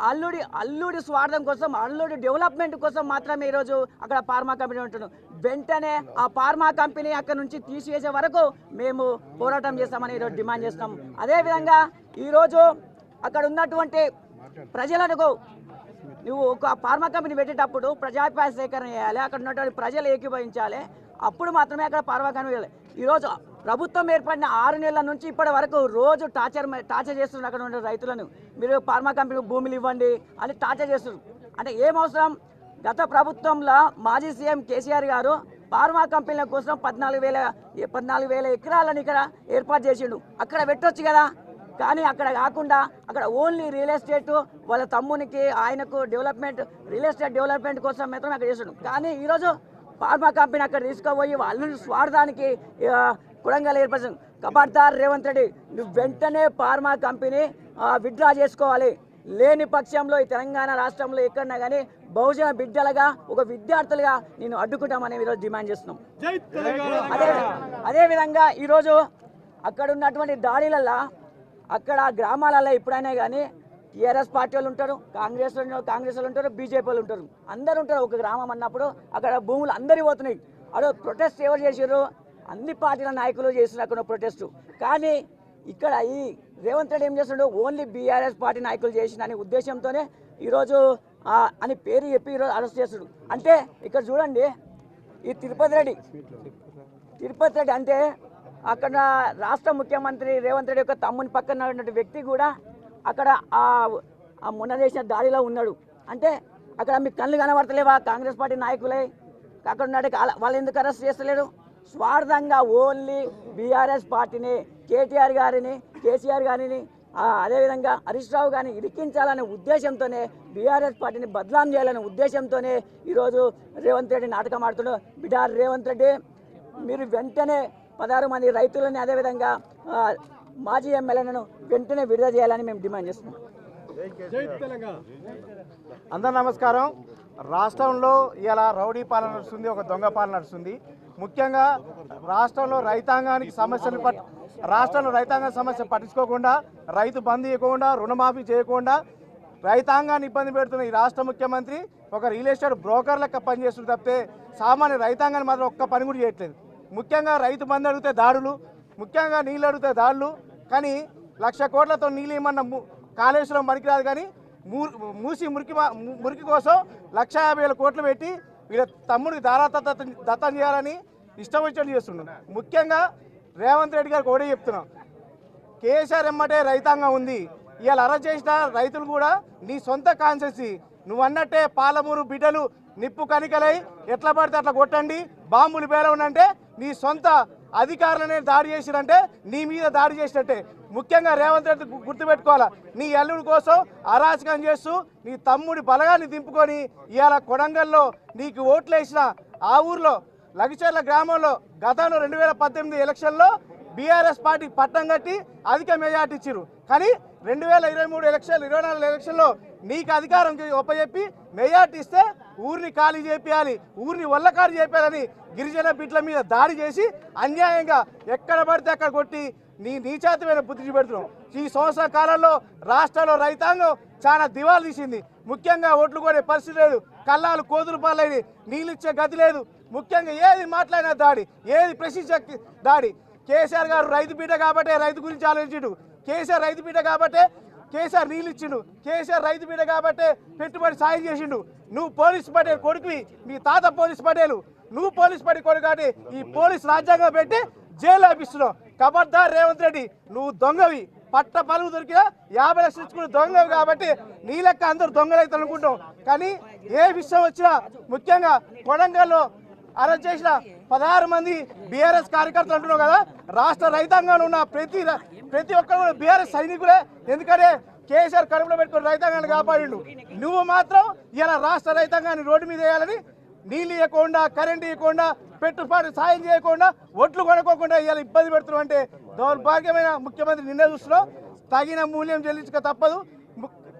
అల్లుడి స్వార్థం కోసం, అల్లుడి డెవలప్మెంట్ కోసం మాత్రమే ఈరోజు అక్కడ ఫార్మా కంపెనీ ఉంటున్నాం. వెంటనే ఆ ఫార్మా కంపెనీ అక్కడ నుంచి తీసివేసే వరకు మేము పోరాటం చేస్తామని ఈరోజు డిమాండ్ చేస్తాం. అదేవిధంగా ఈరోజు అక్కడ ఉన్నటువంటి ప్రజలకు నువ్వు ఒక ఫార్మా కంపెనీ పెట్టేటప్పుడు ప్రజాభిప్రాయ సేకరణ చేయాలి. అక్కడ ఉన్నటువంటి ప్రజలు ఏకీభవించాలి. అప్పుడు మాత్రమే అక్కడ ఫార్మా కంపెనీ వెళ్ళాలి. ఈరోజు ప్రభుత్వం ఏర్పడిన 6 నెలల నుంచి ఇప్పటి వరకు రోజు టార్చర్ చేస్తున్నారు అక్కడ ఉన్న రైతులను. మీరు ఫార్మా కంపెనీ భూములు ఇవ్వండి అని టార్చర్ చేస్తున్నారు. అంటే ఏం అవసరం? గత ప్రభుత్వంలో మాజీ సీఎం కేసీఆర్ గారు ఫార్మా కంపెనీల కోసం 14,000 ఎకరాలను ఇక్కడ ఏర్పాటు చేసిండు. అక్కడ పెట్టొచ్చు కదా. కానీ అక్కడ కాకుండా అక్కడ ఓన్లీ రియల్ ఎస్టేట్ వాళ్ళ తమ్మునికి ఆయనకు రియల్ ఎస్టేట్ డెవలప్మెంట్ కోసం మాత్రం అక్కడ చేసిండు. కానీ ఈరోజు ఫార్మా కంపెనీ అక్కడ తీసుకుపోయి వాళ్ళని స్వార్థానికి కొడంగల్ ఏర్పరిచింది. ఖబర్దార్ రేవంత్ రెడ్డి, నువ్వు వెంటనే ఫార్మా కంపెనీ విత్డ్రా చేసుకోవాలి. లేని పక్షంలో ఈ తెలంగాణ రాష్ట్రంలో ఎక్కడన్నా కానీ బహుజన బిడ్డలుగా, ఒక విద్యార్థులుగా నేను అడ్డుకుంటామని ఈరోజు డిమాండ్ చేస్తున్నాం. అదేవిధంగా ఈరోజు అక్కడ ఉన్నటువంటి దాడులల్లో, అక్కడ గ్రామాలలో ఎప్పుడైనా కానీ టీఆర్ఎస్ పార్టీ వాళ్ళు ఉంటారు, కాంగ్రెస్ వాళ్ళు ఉంటారు, బీజేపీ వాళ్ళు ఉంటారు, అందరు ఉంటారు. ఒక గ్రామం అన్నప్పుడు అక్కడ భూములు అందరి పోతున్నాయి. అదో ప్రొటెస్ట్ ఎవరు చేసారు? అన్ని పార్టీల నాయకులు చేస్తున్నారు అక్కడ ప్రొటెస్ట్. కానీ ఇక్కడ ఈ రేవంత్ రెడ్డి ఏం చేస్తున్నాడు? ఓన్లీ బీఆర్ఎస్ పార్టీ నాయకులు చేసిన అనే ఉద్దేశంతోనే ఈరోజు అని పేరు చెప్పి ఈరోజు అరెస్ట్ చేస్తున్నాడు. అంటే ఇక్కడ చూడండి, ఈ తిరుపతి రెడ్డి అంటే అక్కడ రాష్ట్ర ముఖ్యమంత్రి రేవంత్ రెడ్డి యొక్క తమ్ముని పక్కన ఉన్నటువంటి వ్యక్తి కూడా అక్కడ మొన్న చేసిన దాడిలో ఉన్నాడు. అంటే అక్కడ మీకు కళ్ళు కనబడతలేవా? కాంగ్రెస్ పార్టీ నాయకులే అక్కడ ఉన్నాడు. వాళ్ళు ఎందుకు అరెస్ట్ చేస్తలేరు? స్వార్థంగా ఓన్లీ బీఆర్ఎస్ పార్టీని, కేటీఆర్ గారిని, కేసీఆర్ గారిని, అదేవిధంగా హరీష్ రావు గారిని ఇరికించాలనే ఉద్దేశంతోనే, బీఆర్ఎస్ పార్టీని బదనాం చేయాలనే ఉద్దేశంతోనే ఈరోజు రేవంత్ రెడ్డి నాటకం ఆడుతున్నాడు. బిడార్ రేవంత్ రెడ్డి, మీరు వెంటనే 16 మంది రైతులని, అదేవిధంగా మాజీ ఎమ్మెల్యేలను వెంటనే విడుదల చేయాలని మేము డిమాండ్ చేస్తున్నాం. అందరూ నమస్కారం. రాష్ట్రంలో ఇలా రౌడీ పాలన నడుస్తుంది, ఒక దొంగ పాలన నడుస్తుంది. ముఖ్యంగా రాష్ట్రంలో రైతాంగ సమస్య పట్టించుకోకుండా, రైతు బంద్ చేయకుండా, రుణమాఫీ చేయకుండా రైతాంగాన్ని ఇబ్బంది పెడుతున్న ఈ రాష్ట్ర ముఖ్యమంత్రి ఒక రియల్ ఎస్టేట్ బ్రోకర్ లెక్క పనిచేస్తుంది తప్పితే సామాన్య రైతాంగాన్ని మాత్రం ఒక్క పని కూడా చేయట్లేదు. ముఖ్యంగా రైతు బంద్ అడిగితే దాడులు, ముఖ్యంగా నీళ్ళు అడిగితే దాడులు. కానీ 1,00,000 కోట్లతో నీళ్ళు ఇమ్మన్న కాళేశ్వరం పనికిరాదు కానీ మూసి మురికి కోసం 1,50,000 కోట్లు పెట్టి వీళ్ళ తమ్ముడికి దత్తం చేయాలని ఇష్టం వచ్చినట్టు చేస్తున్నాం. ముఖ్యంగా రేవంత్ రెడ్డి గారికి ఒకటే చెప్తున్నాం, కేసీఆర్ ఎమ్మటే రైతాంగం ఉంది. ఇవాళ అరెస్ట్ చేసిన రైతులు కూడా నీ సొంత కాన్సెన్సీ. నువ్వు అన్నట్టే పాలమూరు బిడ్డలు నిప్పు కనికలై ఎట్లా పడితే అట్లా కొట్టండి, బాంబులు పేలవనంటే నీ సొంత అధికారులనే దాడి చేసిరంటే నీ మీద దాడి చేసినట్టే. ముఖ్యంగా రేవంత్ రెడ్డి గుర్తుపెట్టుకోవాలా, నీ అల్లుడి కోసం అరాచకం చేస్తూ నీ తమ్ముడి బలగాన్ని దింపుకొని ఇవాళ కొడంగల్లో నీకు ఓట్లేసిన ఆ ఊర్లో లగిచెర్ల గ్రామంలో గతంలో 2018 ఎలక్షన్లో బీఆర్ఎస్ పార్టీకి పట్టం కట్టి అధిక మెజార్టీ ఇచ్చారు. కానీ 2023 ఎలక్షన్లో నీకు అధికారం ఒప్పచెప్పి మెజార్టీ ఇస్తే ఊరిని ఖాళీ చేయాలి, ఊరిని వల్లకారు చేయాలని గిరిజన బిడ్డల మీద దాడి చేసి అన్యాయంగా ఎక్కడ పడితే అక్కడ కొట్టి నీ నీచాతమైన బుద్ధి పెడుతున్నావు. ఈ సంవత్సర కాలంలో రాష్ట్రంలో రైతాంగం చాలా దివాలు తీసింది. ముఖ్యంగా ఓట్లు కొనే పరిస్థితి లేదు, కళ్ళాలు కోతులు పాలైనవి, నీళ్ళు ఇచ్చే గతి లేదు. ముఖ్యంగా ఏది మాట్లాడిన దాడి, ఏది ప్రశ్నించే దాడి. కేసీఆర్ గారు రైతు బిడ్డ కాబట్టే రైతు గురించి ఆలోచించిండు. కేసీఆర్ రైతు బిడ్డ కాబట్టే కేసీఆర్ నీళ్ళు ఇచ్చిండు. కేసీఆర్ రైతు బిడ్డ కాబట్టే పెట్టుబడి సాయం చేసిండు. నువ్వు పోలీస్ పటేల్ కొడుకువి, మీ తాత పోలీస్ పటేలు, నువ్వు పోలీస్ పటేల్ కొడుకు కాబట్టి ఈ పోలీస్ రాజ్యాంగం పెట్టి జైలు ఆపిస్తున్నావు. ఖబర్దార్ రేవంత్ రెడ్డి, నువ్వు దొంగవి. పట్ట పలువు దొరికినా 50 లక్షలు ఇచ్చుకుని దొంగవి కాబట్టి నీ లెక్క అందరూ దొంగలైతే అనుకుంటాం. కానీ ఏ విషయం వచ్చినా ముఖ్యంగా కొడంగల్లో అరెస్ట్ చేసిన 16 మంది బీఆర్ఎస్ కార్యకర్తలు అంటున్నావు కదా, రాష్ట్ర రైతాంగంలో ఉన్న ప్రతి ఒక్కరు కూడా బీఆర్ఎస్ సైనికులే. ఎందుకంటే కేసీఆర్ కడుపులో పెట్టుకుని రైతాంగాన్ని కాపాడిండు. నువ్వు మాత్రం ఇలా రాష్ట్ర రైతాంగాన్ని రోడ్డు మీద వేయాలని నీళ్ళు ఇవ్వకుండా, కరెంట్ ఇవ్వకుండా, పెట్టుబడి సాయం చేయకుండా, ఒట్లు కొనుక్కోకుండా ఇలా ఇబ్బంది పెడుతున్నావు అంటే దౌర్భాగ్యమైన ముఖ్యమంత్రి నిన్నే చూస్తున్నావు. తగిన మూల్యం చెల్లించక తప్పదు.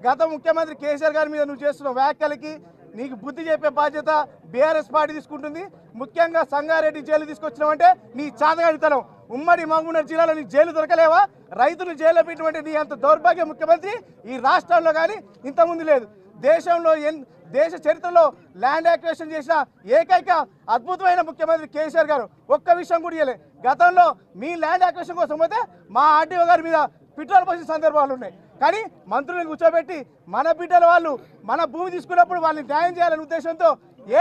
గత ముఖ్యమంత్రి కేసీఆర్ గారి మీద నువ్వు చేస్తున్న వ్యాఖ్యలకి నీకు బుద్ధి చెప్పే బాధ్యత బీఆర్ఎస్ పార్టీ తీసుకుంటుంది. ముఖ్యంగా సంగారెడ్డి జైలు తీసుకొచ్చినావంటే నీ చాతగాడితనం. ఉమ్మడి మహబూబ్నగర్ జిల్లాలో నీ జైలు దొరకలేవా? రైతులు జైల్లో పెట్టినటువంటి నీ అంత దౌర్భాగ్య ముఖ్యమంత్రి ఈ రాష్ట్రంలో కానీ ఇంతకుముందు లేదు. దేశంలో దేశ చరిత్రలో ల్యాండ్ యాక్విజిషన్ చేసిన ఏకైక అద్భుతమైన ముఖ్యమంత్రి కేసీఆర్ గారు. ఒక్క విషయం కూడా ఇవ్వలే. గతంలో మీ ల్యాండ్ యాక్విజిషన్ కోసం పోతే మా ఆర్డీఓ గారి మీద పెట్రోల్ పోసిన సందర్భాలు ఉన్నాయి. కానీ మంత్రులను కూర్చోబెట్టి మన బిడ్డల వాళ్ళు మన భూమి తీసుకున్నప్పుడు వాళ్ళని న్యాయం చేయాలనే ఉద్దేశంతో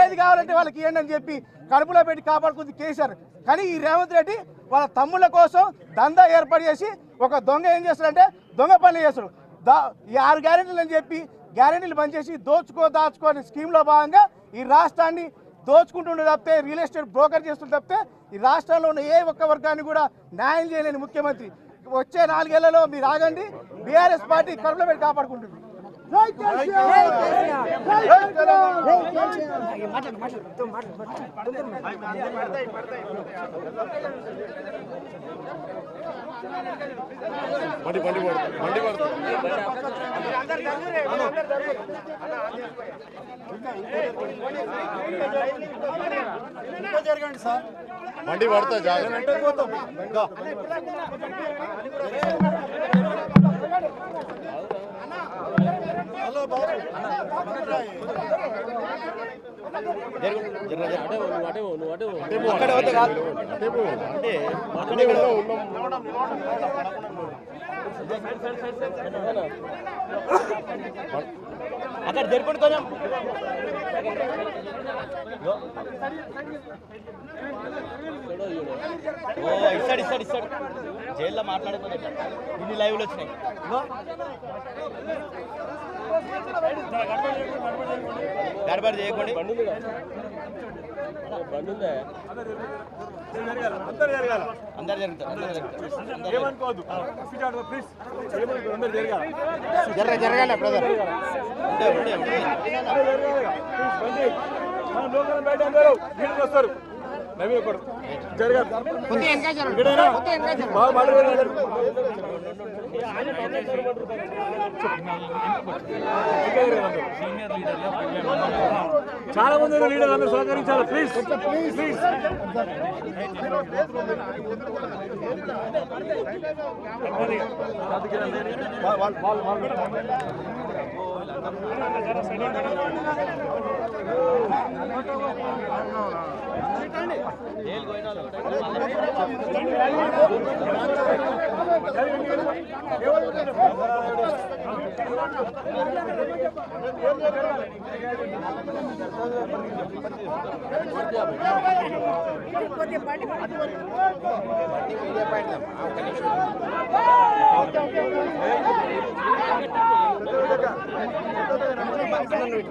ఏది కావాలంటే వాళ్ళకి ఇవ్వండి అని చెప్పి కడుపులో పెట్టి కాపాడుకుంది కేసీఆర్. కానీ ఈ రేవంత్ రెడ్డి వాళ్ళ తమ్ముళ్ళ కోసం దందా ఏర్పాటు చేసి ఒక దొంగ ఏం చేస్తాడంటే దొంగ పనులు చేస్తాడు. ఈ 6 గ్యారెంటీలు అని చెప్పి గ్యారెంటీలు బంద్ చేసి దాచుకో అనే స్కీమ్లో భాగంగా ఈ రాష్ట్రాన్ని దోచుకుంటుండే తప్పితే, రియల్ ఎస్టేట్ బ్రోకర్ చేస్తుంటే తప్పితే ఈ రాష్ట్రంలో ఉన్న ఏ ఒక్క వర్గాన్ని కూడా న్యాయం చేయలేని ముఖ్యమంత్రి. వచ్చే 4 ఏళ్లలో మీరు ఆగండి, బీఆర్ఎస్ పార్టీ కడుపులో పెట్టి కాపాడుకుంటుంది. జరగండి సార్, బండి పడతా జాగ్రత్త. హలో బాబు, అక్కడ జరుపుకుంటు కొంచెం ఇస్తాడు జైల్లో మాట్లాడుతుంది. ఇన్ని లైవ్లు వచ్చినాయి. గడబడి చేయకండి. అందరు జరగాలి బ్రదర్. వస్తారు చాలా మంది లీడర్ అందరూ సహకరించాలి. ప్లీజ్ ప్లీజ్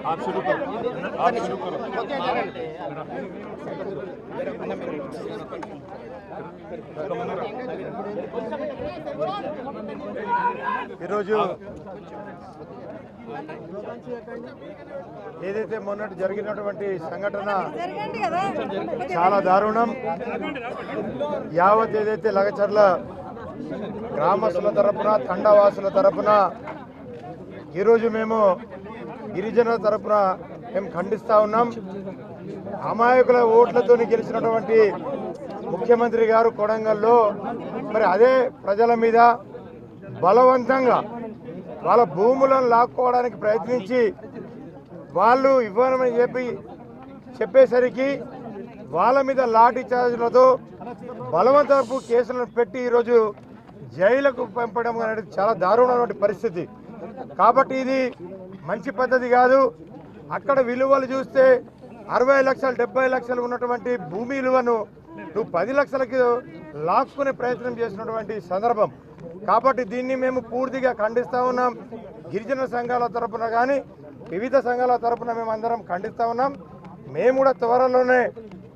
आप शुरू करो, आप शुरू करो। ఈరోజు ఏదైతే మొన్నటి జరిగినటువంటి సంఘటన చాలా దారుణం. యావత్ ఏదైతే లగచర్ల గ్రామస్తుల తరపున తండావాసుల తరపున ఈరోజు మేము గిరిజనుల తరపున మేము ఖండిస్తూ ఉన్నాం. అమాయకుల ఓట్లతో గెలిచినటువంటి ముఖ్యమంత్రి గారు కొడంగల్లో మరి అదే ప్రజల మీద బలవంతంగా వాళ్ళ భూములను లాక్కోవడానికి ప్రయత్నించి వాళ్ళు ఇవ్వనని చెప్పేసరికి వాళ్ళ మీద లాఠీ చార్జీలతో బలవంతపు కేసులను పెట్టి ఈరోజు జైలుకు పంపడం అనేది చాలా దారుణమైన పరిస్థితి. కాబట్టి ఇది మంచి పద్ధతి కాదు. అక్కడ విలువలు చూస్తే 60 లక్షలు 70 లక్షలు ఉన్నటువంటి భూమి విలువను నువ్వు 10 లక్షలకి లాక్కునే ప్రయత్నం చేసినటువంటి సందర్భం. కాబట్టి దీన్ని మేము పూర్తిగా ఖండిస్తూ ఉన్నాం. గిరిజన సంఘాల తరపున కానీ వివిధ సంఘాల తరపున మేము అందరం ఖండిస్తూ ఉన్నాం. మేము కూడా త్వరలోనే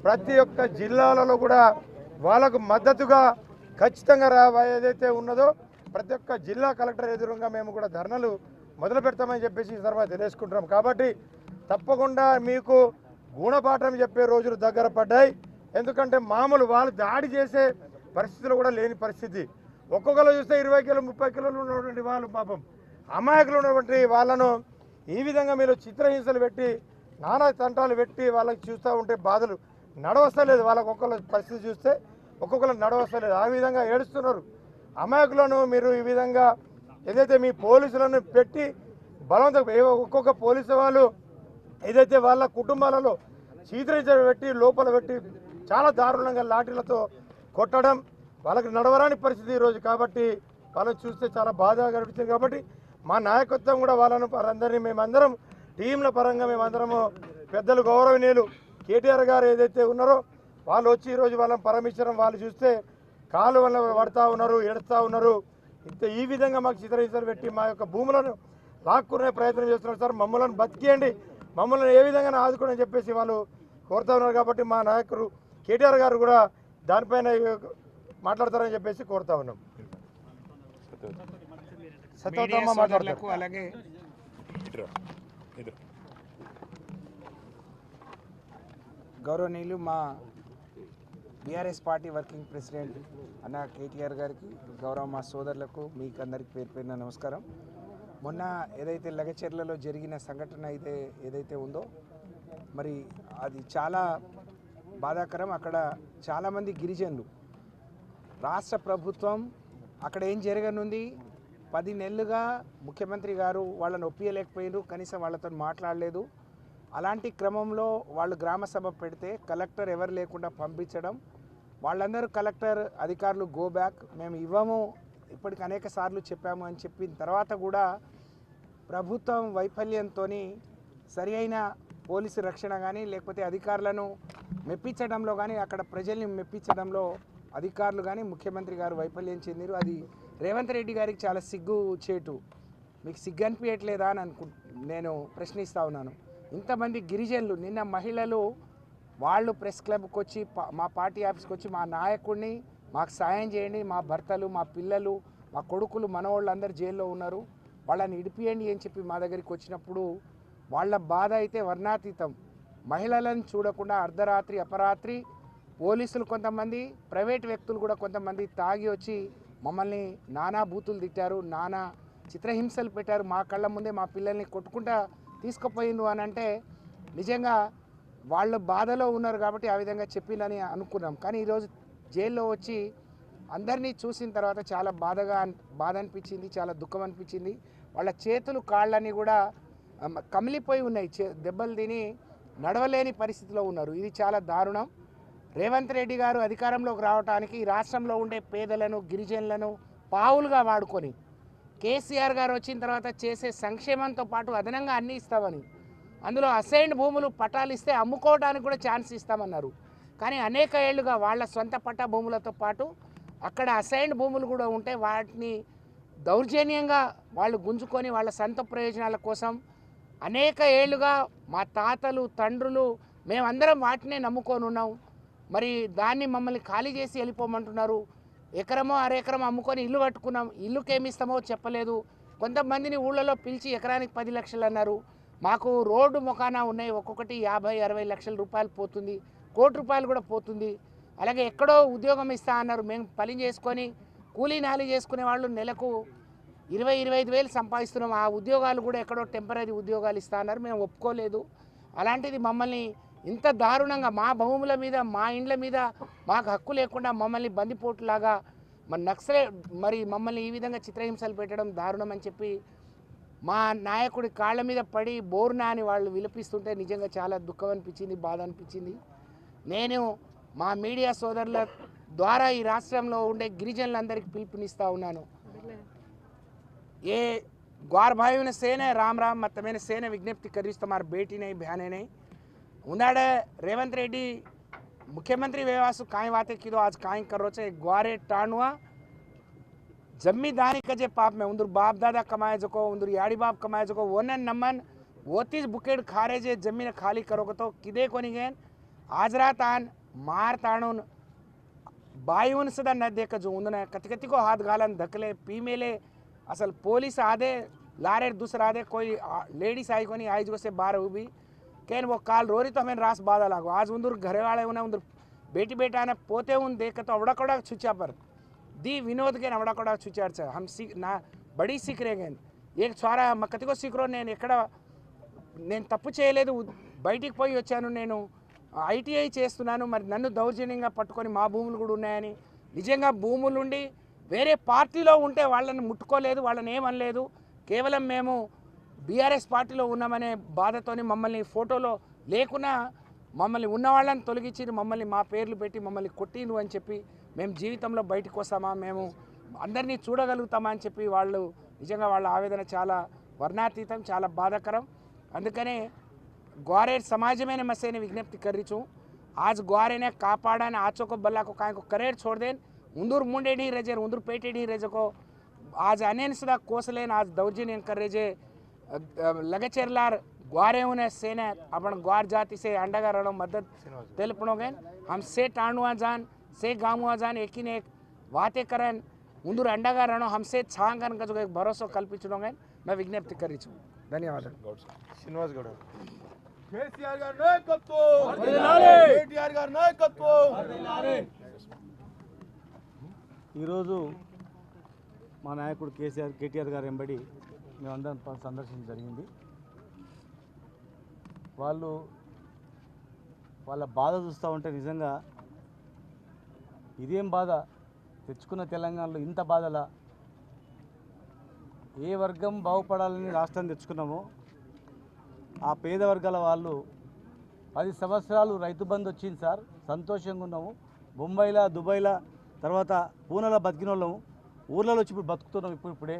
ప్రతి ఒక్క జిల్లాలలో కూడా వాళ్ళకు మద్దతుగా ఖచ్చితంగా ఏదైతే ఉన్నదో ప్రతి ఒక్క జిల్లా కలెక్టర్ ఎదురుగా మేము కూడా ధర్నాలు మొదలు పెడతామని చెప్పేసి ఈ తర్వాత తెలియజేసుకుంటున్నాం. కాబట్టి తప్పకుండా మీకు గుణపాఠం చెప్పే రోజులు దగ్గర పడ్డాయి. ఎందుకంటే మామూలు వాళ్ళు దాడి చేసే పరిస్థితులు కూడా లేని పరిస్థితి. ఒక్కొక్కరు చూస్తే 20 కిలో 30 కిలోలు ఉన్నటువంటి వాళ్ళు పాపం అమాయకులు ఉన్నటువంటి వాళ్ళను ఈ విధంగా మీరు చిత్రహింసలు పెట్టి నానా తంటాలు పెట్టి వాళ్ళకి చూస్తూ ఉంటే బాధలు నడవస్తలేదు. వాళ్ళకు ఒక్కొక్కరు పరిస్థితి చూస్తే ఒక్కొక్కరు నడవస్తలేదు. ఆ విధంగా ఏడుస్తున్నారు. అమాయకులను మీరు ఈ విధంగా ఏదైతే మీ పోలీసులను పెట్టి బలవంతంగా ఒక్కొక్క పోలీసు వాళ్ళు ఏదైతే వాళ్ళ కుటుంబాలలో చీత్రించడం పెట్టి లోపల పెట్టి చాలా దారుణంగా లాఠీలతో కొట్టడం వాళ్ళకి నడవరాని పరిస్థితి ఈరోజు. కాబట్టి వాళ్ళని చూస్తే చాలా బాధగా అనిపించింది. కాబట్టి మా నాయకత్వం కూడా వాళ్ళందరినీ మేమందరం టీంల పరంగా మేమందరము పెద్దలు గౌరవనీయులు కేటీఆర్ గారు ఏదైతే ఉన్నారో వాళ్ళు వచ్చి ఈరోజు వాళ్ళని పరమించడం వాళ్ళు చూస్తే కాలు వల్ల పడుతూ ఉన్నారు, ఏడుస్తూ ఉన్నారు. ఈ విధంగా మాకు చిత్రహింసలు పెట్టి మా యొక్క భూములను లాక్కునే ప్రయత్నం చేస్తున్నారు. సార్ మమ్మల్ని బతికేయండి, మమ్మల్ని ఏ విధంగా ఆదుకోని చెప్పేసి వాళ్ళు కోరుతూ ఉన్నారు. కాబట్టి మా నాయకుడు కేటీఆర్ గారు కూడా దానిపైన మాట్లాడతారని చెప్పేసి కోరుతా ఉన్నాం. సత్యవతమ్మ మాట్లాడతారు. అలాగే గౌరవనీయులు మా బీఆర్ఎస్ పార్టీ వర్కింగ్ ప్రెసిడెంట్ అన్న కేటీఆర్ గారికి, గౌరవ మా సోదరులకు, మీకు అందరికి పేరు పేరున నమస్కారం. మొన్న ఏదైతే లగచెర్లలో జరిగిన సంఘటన ఏదైతే ఉందో మరి అది చాలా బాధాకరం. అక్కడ చాలామంది గిరిజనులు, రాష్ట్ర ప్రభుత్వం అక్కడ ఏం జరగనుంది 10 నెలలుగా ముఖ్యమంత్రి గారు వాళ్ళని ఒప్పియలేకపోయారు, కనీసం వాళ్ళతో మాట్లాడలేదు. అలాంటి క్రమంలో వాళ్ళు గ్రామ సభ పెడితే కలెక్టర్ ఎవరు లేకుండా పంపించడం, వాళ్ళందరూ కలెక్టర్ అధికారులు గో బ్యాక్, మేము ఇవ్వము, ఇప్పటికి అనేక సార్లు చెప్పాము అని చెప్పిన తర్వాత కూడా ప్రభుత్వం వైఫల్యంతో సరి అయిన పోలీసు రక్షణ కానీ లేకపోతే అధికారులను మెప్పించడంలో కానీ అక్కడ ప్రజల్ని మెప్పించడంలో అధికారులు కానీ ముఖ్యమంత్రి గారు వైఫల్యం చెందిరు. అది రేవంత్ రెడ్డి గారికి చాలా సిగ్గు చేటు. మీకు సిగ్గు అనిపించట్లేదా అని నేను ప్రశ్నిస్తూ ఉన్నాను. ఇంతమంది గిరిజనులు, నిన్న మహిళలు వాళ్ళు ప్రెస్ క్లబ్కి వచ్చి మా పార్టీ ఆఫీస్కి వచ్చి మా నాయకుడిని మాకు సాయం చేయండి, మా భర్తలు, మా పిల్లలు, మా కొడుకులు, మనవాళ్ళు అందరు జైల్లో ఉన్నారు, వాళ్ళని ఇడిపియండి అని చెప్పి మా దగ్గరికి వచ్చినప్పుడు వాళ్ళ బాధ అయితే వర్ణాతీతం. మహిళలను చూడకుండా అర్ధరాత్రి అపరాత్రి పోలీసులు కొంతమంది, ప్రైవేట్ వ్యక్తులు కూడా కొంతమంది తాగి వచ్చి మమ్మల్ని నానా బూతులు తిట్టారు, నానా చిత్రహింసలు పెట్టారు. మా కళ్ళ ముందే మా పిల్లల్ని కొట్టుకుంటా తీసుకుపోయిండు అని అంటే నిజంగా వాళ్ళు బాధలో ఉన్నారు కాబట్టి ఆ విధంగా చెప్పిందని అనుకున్నాం. కానీ ఈరోజు జైల్లో వచ్చి అందరినీ చూసిన తర్వాత చాలా బాధ అనిపించింది, చాలా దుఃఖం అనిపించింది. వాళ్ళ చేతులు కాళ్ళని కూడా కమిలిపోయి ఉన్నాయి, దెబ్బలు తిని నడవలేని పరిస్థితిలో ఉన్నారు. ఇది చాలా దారుణం. రేవంత్ రెడ్డి గారు అధికారంలోకి రావడానికి రాష్ట్రంలో ఉండే పేదలను, గిరిజనులను, పావులుగా వాడుకొని కేసీఆర్ గారు వచ్చిన తర్వాత చేసే సంక్షేమంతో పాటు అదనంగా అన్నీ ఇస్తామని, అందులో అసైన్డ్ భూములు పట్టాలు ఇస్తే అమ్ముకోవడానికి కూడా ఛాన్స్ ఇస్తామన్నారు. కానీ అనేక ఏళ్లుగా వాళ్ళ సొంత పట్టా భూములతో పాటు అక్కడ అసైన్డ్ భూములు కూడా ఉంటే వాటిని దౌర్జన్యంగా వాళ్ళు గుంజుకొని వాళ్ళ సొంత ప్రయోజనాల కోసం అనేక ఏళ్లుగా మా తాతలు తండ్రులు మేమందరం వాటినే నమ్ముకొని ఉన్నాం. మరి దాన్ని మమ్మల్ని ఖాళీ చేసి వెళ్ళిపోమంటున్నారు. ఎకరమో అరెకరమో అమ్ముకొని ఇల్లు కట్టుకున్నాం. ఇల్లుకేమిస్తామో చెప్పలేదు. కొంతమందిని ఊళ్ళలో పిలిచి ఎకరానికి 10 లక్షలు అన్నారు. మాకు రోడ్డు మొకానా ఉన్నాయి, ఒక్కొక్కటి 50-60 లక్షల రూపాయలు పోతుంది, కోటి రూపాయలు కూడా పోతుంది. అలాగే ఎక్కడో ఉద్యోగం ఇస్తా అన్నారు. మేము పని చేసుకొని కూలీ నాలి చేసుకునే వాళ్ళు నెలకు 20-25 వేలు సంపాదిస్తున్నాం. ఆ ఉద్యోగాలు కూడా ఎక్కడో టెంపరీ ఉద్యోగాలు ఇస్తా అన్నారు. మేము ఒప్పుకోలేదు. అలాంటిది మమ్మల్ని ఇంత దారుణంగా మా భూముల మీద మా ఇండ్ల మీద మాకు హక్కు లేకుండా మమ్మల్ని బందిపోటులాగా మరి మమ్మల్ని ఈ విధంగా చిత్రహింసలు పెట్టడం దారుణం అని చెప్పి మా నాయకుడి కాళ్ళ మీద పడి బోర్నా అని వాళ్ళు విలపిస్తుంటే నిజంగా చాలా దుఃఖం అనిపించింది, బాధ అనిపించింది. నేను మా మీడియా సోదరుల ద్వారా ఈ రాష్ట్రంలో ఉండే గిరిజనులందరికీ పిలుపునిస్తూ ఉన్నాను. ఏ ग्वार भाइयों ने सेने राम राम मत मैंने सेने विज्ञप्ति करी तुम्हारी बेटी नहीं बहने नहीं उन्हाड़े रेवंत रेड्डी मुख्यमंत्री व्यवासु काई बातें की आज काई कर रो छे ग्वारे टाणुआ जमींदारी कजे पाप में उंदर बाप दादा कमाए जको उंदर याड़ी बाप कमाए जको वोनन नमन वोतीज बुकेड खारे जे जमीन खाली करो तो किदे कोनी गेन आज रात आन मार ताणून बायुन सदा न देख जो उन्होंने कति को हाथ गालन धकले पीमेले असल पोलिस आदे लारे दूसरा आदे कोई लेडीज आई कोनी आई जो से बाहर हुई कैन वो काल रोरी तो हमें रास बाधा लागो आज उंदर घरे वाले उन्हें उंदर बेटी बेटा ने पोते उन देख तो अवड़ा छुचा पर दी विनोद के अवड़ा छुचार से हम सीख ना बड़ी सीख रहे गए एक छोरा कति को सीख रो నేను ఎక్కడ నేను తప్పు చేయలేదు బయటికి పోయి వచ్చాను నేను ఐటీఐ చేస్తున్నాను మరి నన్ను దౌర్జన్యంగా పట్టుకొని మా భూములు కూడా ఉన్నాయని నిజంగా భూములు ఉండి వేరే పార్టీలో ఉంటే వాళ్ళని ముట్టుకోలేదు వాళ్ళని ఏమనలేదు కేవలం మేము బీఆర్ఎస్ పార్టీలో ఉన్నామనే బాధతోని మమ్మల్ని ఫోటోలో లేకున్నా మమ్మల్ని ఉన్న వాళ్ళని తొలగించి మమ్మల్ని మా పేర్లు పెట్టి మమ్మల్ని కొట్టిను అని చెప్పి మేము జీవితంలో బయటకు వస్తామా మేము అందరినీ చూడగలుగుతామా అని చెప్పి వాళ్ళు నిజంగా వాళ్ళ ఆవేదన చాలా వర్ణాతీతం చాలా బాధాకరం అందుకనే ग्वारेर समाज में मसे ने विज्ञप्ति कर रही छूँ आज ग्वारे ने कापाड़ा ने आचो को बल्ला को काय को करेर छोड़ देन उंदूर मुंडे ढी रजे उंदूर पेटे ढी रजे को आज अनेन सुधा कोसलेन आज दौर्जन्य कर रहे लगचेरलार ग्वारे उन्हें सेने अपन ग्वार जाति से अंडगा रणो मदद तेलपणोगे हम से टाणुआ जान से गामुआ जान एक ही ने एक बातें करें उंदूर अंडगा रणो हमसे छांगन का जो एक भरोसा कल्पिंचोगे मैं विज्ञप्ति कर रही छूँ धन्यवाद श्रीनिवास गौड़ కేసీఆర్ గారి నాయకత్వం కేటీఆర్ గారి నాయకత్వం ఈరోజు మా నాయకుడు కేటీఆర్ గారు వెంబడి మేమందరం సందర్శించడం జరిగింది వాళ్ళ బాధ చూస్తూ ఉంటే నిజంగా ఇదేం బాధ తెచ్చుకున్న తెలంగాణలో ఇంత బాధలా ఏ వర్గం బాగుపడాలని రాష్ట్రాన్ని తెచ్చుకున్నామో ఆ పేద వర్గాల వాళ్ళు 10 సంవత్సరాలు రైతు బంధు వచ్చింది సార్ సంతోషంగా ఉన్నాము బొంబాయిలో దుబాయ్లో తర్వాత పూణేలో బతికిన వాళ్ళము ఊర్లలో వచ్చి ఇప్పుడు బతుకుతున్నాం ఇప్పుడే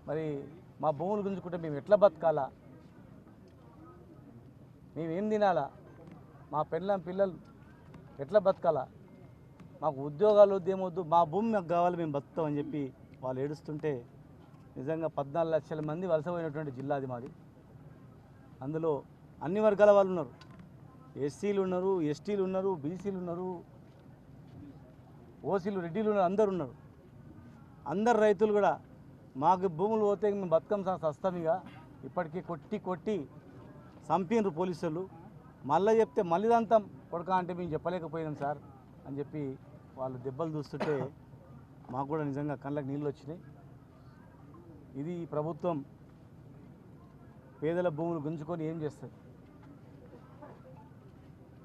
మరి మా భూములు గుంజుకుంటే మేము ఎట్లా బతకాలా మేమేం తినాలా మా పిల్లలు ఎట్లా బతకాలా మాకు ఉద్యోగాలు ఏమొద్దు మా భూమి మాకు కావాలి మేము బతుకుతామని చెప్పి వాళ్ళు ఏడుస్తుంటే నిజంగా 14 లక్షల మంది వలసపోయినటువంటి జిల్లా అది మాది అందులో అన్ని వర్గాల వాళ్ళు ఉన్నారు ఎస్సీలు ఉన్నారు ఎస్టీలు ఉన్నారు బీసీలు ఉన్నారు ఓసీలు రెడ్డిలు ఉన్నారు అందరు ఉన్నారు అందరు రైతులు కూడా మాకు భూములు పోతే మేము బతుకం సస్తాం ఇక ఇప్పటికీ కొట్టి చంపినరు పోలీసులు మళ్ళీ చెప్తే మళ్ళీ దంతం కొడక అంటే మేము చెప్పలేకపోయినాం సార్ అని చెప్పి వాళ్ళు దెబ్బలు చూస్తుంటే మాకు కూడా నిజంగా కళ్ళకి నీళ్ళు వచ్చినాయి ఇది ప్రభుత్వం పేదల భూములు గుంజుకొని ఏం చేస్తుంది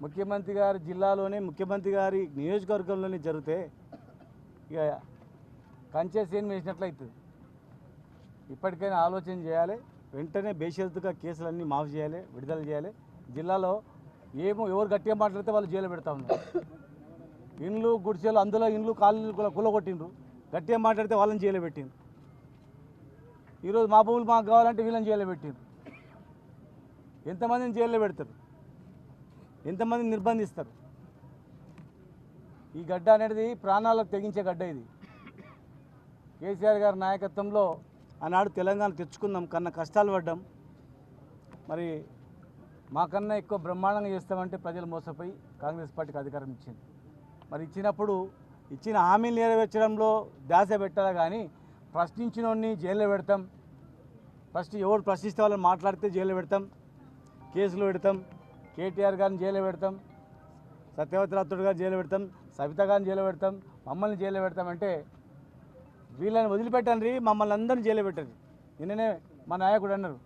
ముఖ్యమంత్రి గారి జిల్లాలోనే ముఖ్యమంత్రి గారి నియోజకవర్గంలోనే జరిగితే ఇక కంచేసేం వేసినట్లయితుంది ఇప్పటికైనా ఆలోచన చేయాలి వెంటనే బేషరతుగా కేసులన్నీ మాఫ్ చేయాలి విడుదల చేయాలి జిల్లాలో ఎవరు గట్టిగా మాట్లాడితే వాళ్ళు జైలు పెడతా ఉన్నారు ఇండ్లు గుడిసెలు అందులో ఇండ్లు కాళ్ళు కూలగొట్టిండ్రు గట్టిగా మాట్లాడితే వాళ్ళని జైలు పెట్టింది. ఈరోజు మా భూములు మాకు కావాలంటే వీళ్ళని జైలు పెట్టింది. ఎంతమందిని జైల్లో పెడతారు, ఎంతమందిని నిర్బంధిస్తారు? ఈ గడ్డ అనేది ప్రాణాలకు తెగించే గడ్డ. ఇది కేసీఆర్ గారి నాయకత్వంలో ఆనాడు తెలంగాణ తెచ్చుకుందాం, కన్నా కష్టాలు పడ్డాం. మరి మాకన్నా ఎక్కువ బ్రహ్మాండంగా చేస్తామంటే ప్రజలు మోసపోయి కాంగ్రెస్ పార్టీకి అధికారం ఇచ్చింది. మరి ఇచ్చినప్పుడు ఇచ్చిన హామీలు నెరవేర్చడంలో ధ్యాస పెట్టాలి కానీ ప్రశ్నించిన వాడిని జైల్లో పెడతాం, ఎవరు ప్రశ్నిస్తే వాళ్ళని మాట్లాడితే జైల్లో పెడతాం, కేసులు పెడతాం, కేటీఆర్ గారిని జైల్లో పెడతాం, సత్యవతి రాథోడ్ గారిని జైల్లో పెడతాం, సవిత గారిని జైల్లో పెడతాం, మమ్మల్ని జైల్లో పెడతామంటే వీళ్ళని వదిలిపెట్టండి, మమ్మల్ని అందరినీ జైల్లో పెట్టండి. నిన్ననే మా నాయకుడు అన్నారు,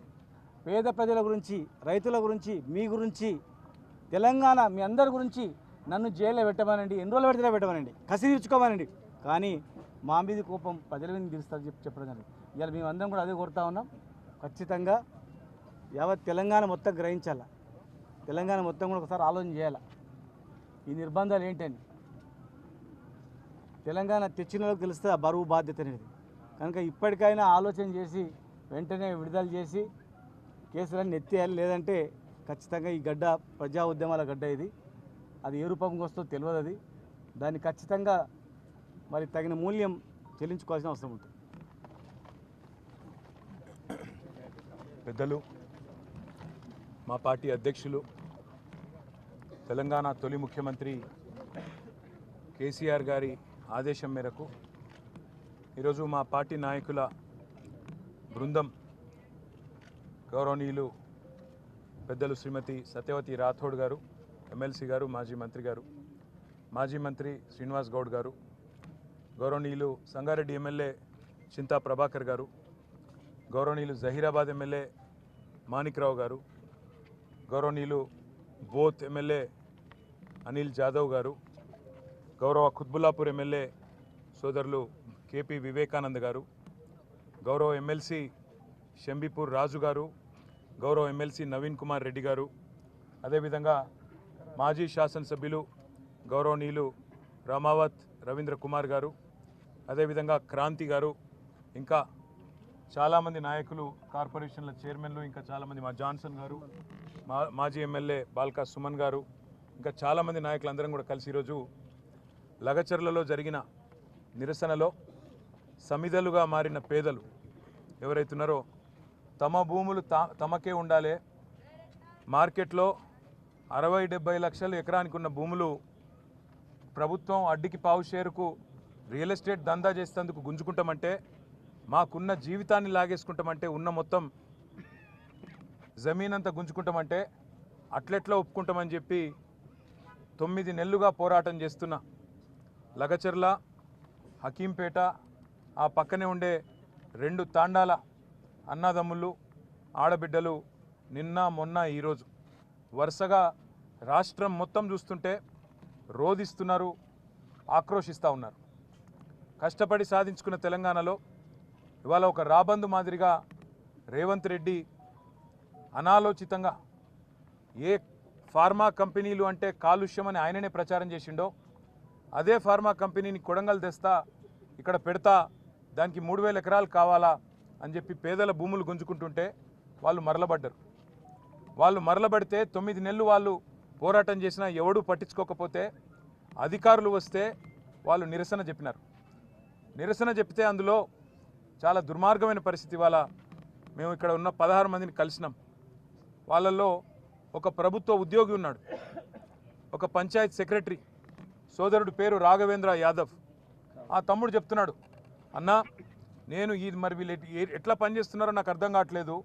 పేద ప్రజల గురించి, రైతుల గురించి, మీ గురించి, తెలంగాణ మీ అందరి గురించి నన్ను జైల్లో పెట్టమనండి, ఎన్ని రోజులు పెడితే పెట్టమనండి, కసి తీర్చుకోమనండి, కానీ మా మీద కోపం ప్రజల మీద తీరుస్తారు చెప్పడం కానీ ఇవాళ మేమందరం కూడా అదే కోరుతా ఉన్నాం. ఖచ్చితంగా యావత్ తెలంగాణ మొత్తం గ్రహించాలా, తెలంగాణ మొత్తం కూడా ఒకసారి ఆలోచన చేయాలి ఈ నిర్బంధాలు ఏంటని. తెలంగాణ తెచ్చిన వాళ్ళకి తెలుస్తుంది ఆ బరువు బాధ్యత అనేది. కనుక ఇప్పటికైనా ఆలోచన చేసి వెంటనే విడుదల చేసి కేసులన్నీ ఎత్తేయాలి. లేదంటే ఖచ్చితంగా ఈ గడ్డ ప్రజా ఉద్యమాల గడ్డ ఇది. అది ఏ రూపంగా వస్తుందో తెలియదు. అది దాన్ని ఖచ్చితంగా మరి తగిన మూల్యం చెల్లించుకోవాల్సిన అవసరం ఉంటుంది. పెద్దలు, మా పార్టీ అధ్యక్షులు, తెలంగాణ తొలి ముఖ్యమంత్రి కేసీఆర్ గారి ఆదేశం మేరకు ఈరోజు మా పార్టీ నాయకుల బృందం గౌరవనీయులు పెద్దలు శ్రీమతి సత్యవతి రాథోడ్ గారు, ఎమ్మెల్సీ గారు, మాజీ మంత్రి గారు, మాజీ మంత్రి శ్రీనివాస్ గౌడ్ గారు, గౌరవనీయులు సంగారెడ్డి ఎమ్మెల్యే చింతా ప్రభాకర్ గారు, గౌరవనీయులు జహీరాబాద్ ఎమ్మెల్యే మాణిక్రావు గారు, గౌరవనీయులు బోత్ ఎమ్మెల్యే అనిల్ జాదవ్ గారు, గౌరవ కుత్బుల్లాపూర్ ఎమ్మెల్యే సోదరులు కేపీ వివేకానంద్ గారు, గౌరవ ఎమ్మెల్సీ షంబీపూర్ రాజు గారు, గౌరవ ఎమ్మెల్సీ నవీన్ కుమార్ రెడ్డి గారు, అదేవిధంగా మాజీ శాసనసభ్యులు గౌరవనీయులు రామావత్ రవీంద్ర కుమార్ గారు, అదేవిధంగా క్రాంతి గారు, ఇంకా చాలామంది నాయకులు, కార్పొరేషన్ల చైర్మన్లు, ఇంకా చాలామంది, మా జాన్సన్ గారు, మాజీ ఎమ్మెల్యే బాల్కా సుమన్ గారు, ఇంకా చాలామంది నాయకులందరం కూడా కలిసి ఈరోజు లగచర్లలో జరిగిన నిరసనలో సమిధలుగా మారిన పేదలు ఎవరైతున్నారో తమ భూములు తమకే ఉండాలి, మార్కెట్లో 60-70 లక్షలు ఎకరానికి ఉన్న భూములు ప్రభుత్వం అడ్డికి పావు షేరుకు రియల్ ఎస్టేట్ దందా చేసేందుకు గుంజుకుంటామంటే, మాకున్న జీవితాన్ని లాగేసుకుంటామంటే, ఉన్న మొత్తం జమీన్ అంతా గుంజుకుంటామంటే అట్లెట్లా ఒప్పుకుంటామని చెప్పి 9 నెలలుగా పోరాటం చేస్తున్న లగచర్ల, హకీంపేట, ఆ పక్కనే ఉండే 2 తాండాల అన్నదమ్ములు, ఆడబిడ్డలు నిన్న మొన్న ఈరోజు వరుసగా రాష్ట్రం మొత్తం చూస్తుంటే రోధిస్తున్నారు, ఆక్రోషిస్తూ ఉన్నారు. కష్టపడి సాధించుకున్న తెలంగాణలో ఇవాళ ఒక రాబందు మాదిరిగా రేవంత్ రెడ్డి అనాలోచితంగా ఏ ఫార్మా కంపెనీలు అంటే కాలుష్యం అని ఆయననే ప్రచారం చేసిండో అదే ఫార్మా కంపెనీని కొడంగల్ తెస్తా, ఇక్కడ పెడతా, దానికి 3000 ఎకరాలు కావాలా అని చెప్పి పేదల భూములు గుంజుకుంటుంటే వాళ్ళు మరలబడ్డారు. వాళ్ళు మరలబడితే 9 నెలలు వాళ్ళు పోరాటం చేసినా ఎవడూ పట్టించుకోకపోతే అధికారులు వస్తే వాళ్ళు నిరసన చెప్పినారు. నిరసన చెప్తే అందులో చాలా దుర్మార్గమైన పరిస్థితి. వాళ్ళ మేము ఇక్కడ ఉన్న 16 మందిని కలిసినాం. వాళ్ళల్లో ఒక ప్రభుత్వ ఉద్యోగి ఉన్నాడు, ఒక పంచాయత్ సెక్రటరీ, సోదరుడు పేరు రాఘవేంద్ర యాదవ్. ఆ తమ్ముడు చెప్తున్నాడు, అన్నా నేను మరి వీళ్ళు ఎట్లా పనిచేస్తున్నారో నాకు అర్థం కావట్లేదు,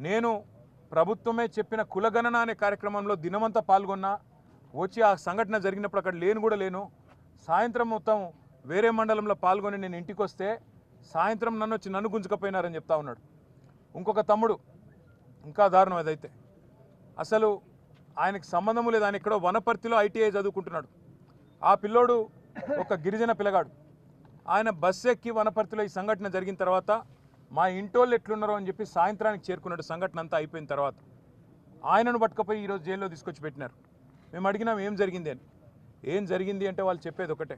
నేను ప్రభుత్వమే చెప్పిన కులగణన అనే కార్యక్రమంలో దినమంతా పాల్గొన్నా, వచ్చి ఆ సంఘటన జరిగినప్పుడు అక్కడ లేను, సాయంత్రం మొత్తం వేరే మండలంలో పాల్గొని నేను ఇంటికి వస్తే సాయంత్రం నన్ను గుంజుకపోయినారని చెప్తా ఉన్నాడు. ఇంకొక తమ్ముడు ఇంకా దారుణం అదైతే, అసలు ఆయనకు సంబంధం లేదు, ఆయన ఎక్కడో వనపర్తిలో ఐటీఐ చదువుకుంటున్నాడు. ఆ పిల్లోడు ఒక గిరిజన పిల్లగాడు, ఆయన బస్సు ఎక్కి వనపర్తిలో ఈ సంఘటన జరిగిన తర్వాత మా ఇంటోళ్ళు ఎట్లున్నారో అని చెప్పి సాయంత్రానికి చేరుకున్నాడు. సంఘటన అంతా అయిపోయిన తర్వాత ఆయనను పట్టుకపోయి ఈరోజు జైల్లో తీసుకొచ్చి పెట్టినారు. మేము అడిగినాం ఏం జరిగింది అని. ఏం జరిగింది అంటే వాళ్ళు చెప్పేది ఒకటే,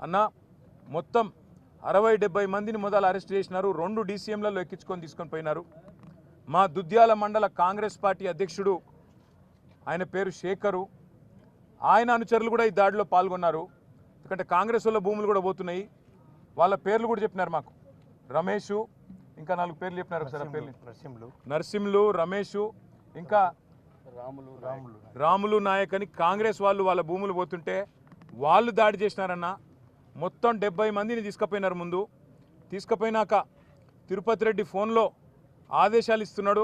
అన్నా మొత్తం 60-70 మందిని మొదలు అరెస్ట్ చేసినారు, 2 DCMలలో ఎక్కించుకొని తీసుకొని పోయినారు. మా దుద్యాల మండల కాంగ్రెస్ పార్టీ అధ్యక్షుడు ఆయన పేరు శేఖరు, ఆయన అనుచరులు కూడా ఈ దాడిలో పాల్గొన్నారు. ఎందుకంటే కాంగ్రెస్ వాళ్ళ భూములు కూడా పోతున్నాయి. వాళ్ళ పేర్లు కూడా చెప్పినారు మాకు, రమేషు, ఇంకా 4 పేర్లు చెప్పినారు. ఒకసారి పేర్లు నరసింహులు, రమేషు, ఇంకా రాములు నాయక్ అని కాంగ్రెస్ వాళ్ళు వాళ్ళ భూములు పోతుంటే వాళ్ళు దాడి చేసినారన్న. మొత్తం 70 మందిని తీసుకుపోయినారు. ముందు తీసుకుపోయినాక తిరుపతి రెడ్డి ఫోన్లో ఆదేశాలు ఇస్తున్నాడు.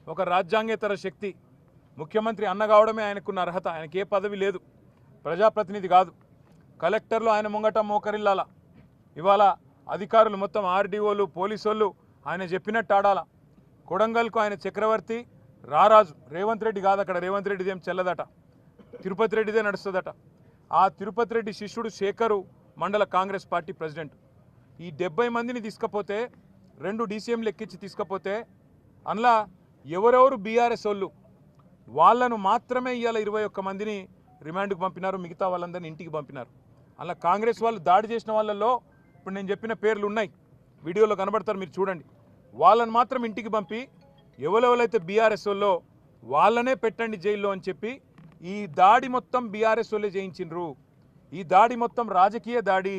ఒక రాజ్యాంగేతర శక్తి, ముఖ్యమంత్రి అన్న కావడమే ఆయనకున్న అర్హత, ఆయనకి ఏ పదవి లేదు, ప్రజాప్రతినిధి కాదు. కలెక్టర్లు ఆయన ముంగట మోకరిల్లాల. ఇవాళ అధికారులు మొత్తం ఆర్డీఓలు, పోలీసు వాళ్ళు ఆయన చెప్పినట్టు ఆడాల. కొడంగల్కు ఆయన చక్రవర్తి, రారాజు. రేవంత్ రెడ్డి కాదు, అక్కడ రేవంత్ రెడ్డిది ఏం చెల్లదట, తిరుపతి రెడ్డిదే నడుస్తుందట. ఆ తిరుపతి రెడ్డి శిష్యుడు శేఖరు మండల కాంగ్రెస్ పార్టీ ప్రెసిడెంట్. ఈ 70 మందిని తీసుకపోతే 2 DCMలు ఎక్కించి తీసుకపోతే అందులో ఎవరెవరు బీఆర్ఎస్ వాళ్ళు వాళ్ళను మాత్రమే ఇవాళ 21 మందిని రిమాండ్కు పంపినారు, మిగతా వాళ్ళందరినీ ఇంటికి పంపినారు. అలా కాంగ్రెస్ వాళ్ళు దాడి చేసిన వాళ్ళల్లో ఇప్పుడు నేను చెప్పిన పేర్లు ఉన్నాయి, వీడియోలో కనబడతారు, మీరు చూడండి. వాళ్ళని మాత్రం ఇంటికి పంపి ఎవరెవరైతే బీఆర్ఎస్ వాళ్ళో వాళ్ళనే పెట్టండి జైల్లో అని చెప్పి ఈ దాడి మొత్తం బీఆర్ఎస్ వాళ్ళే చేయించిండ్రు. ఈ దాడి మొత్తం రాజకీయ దాడి,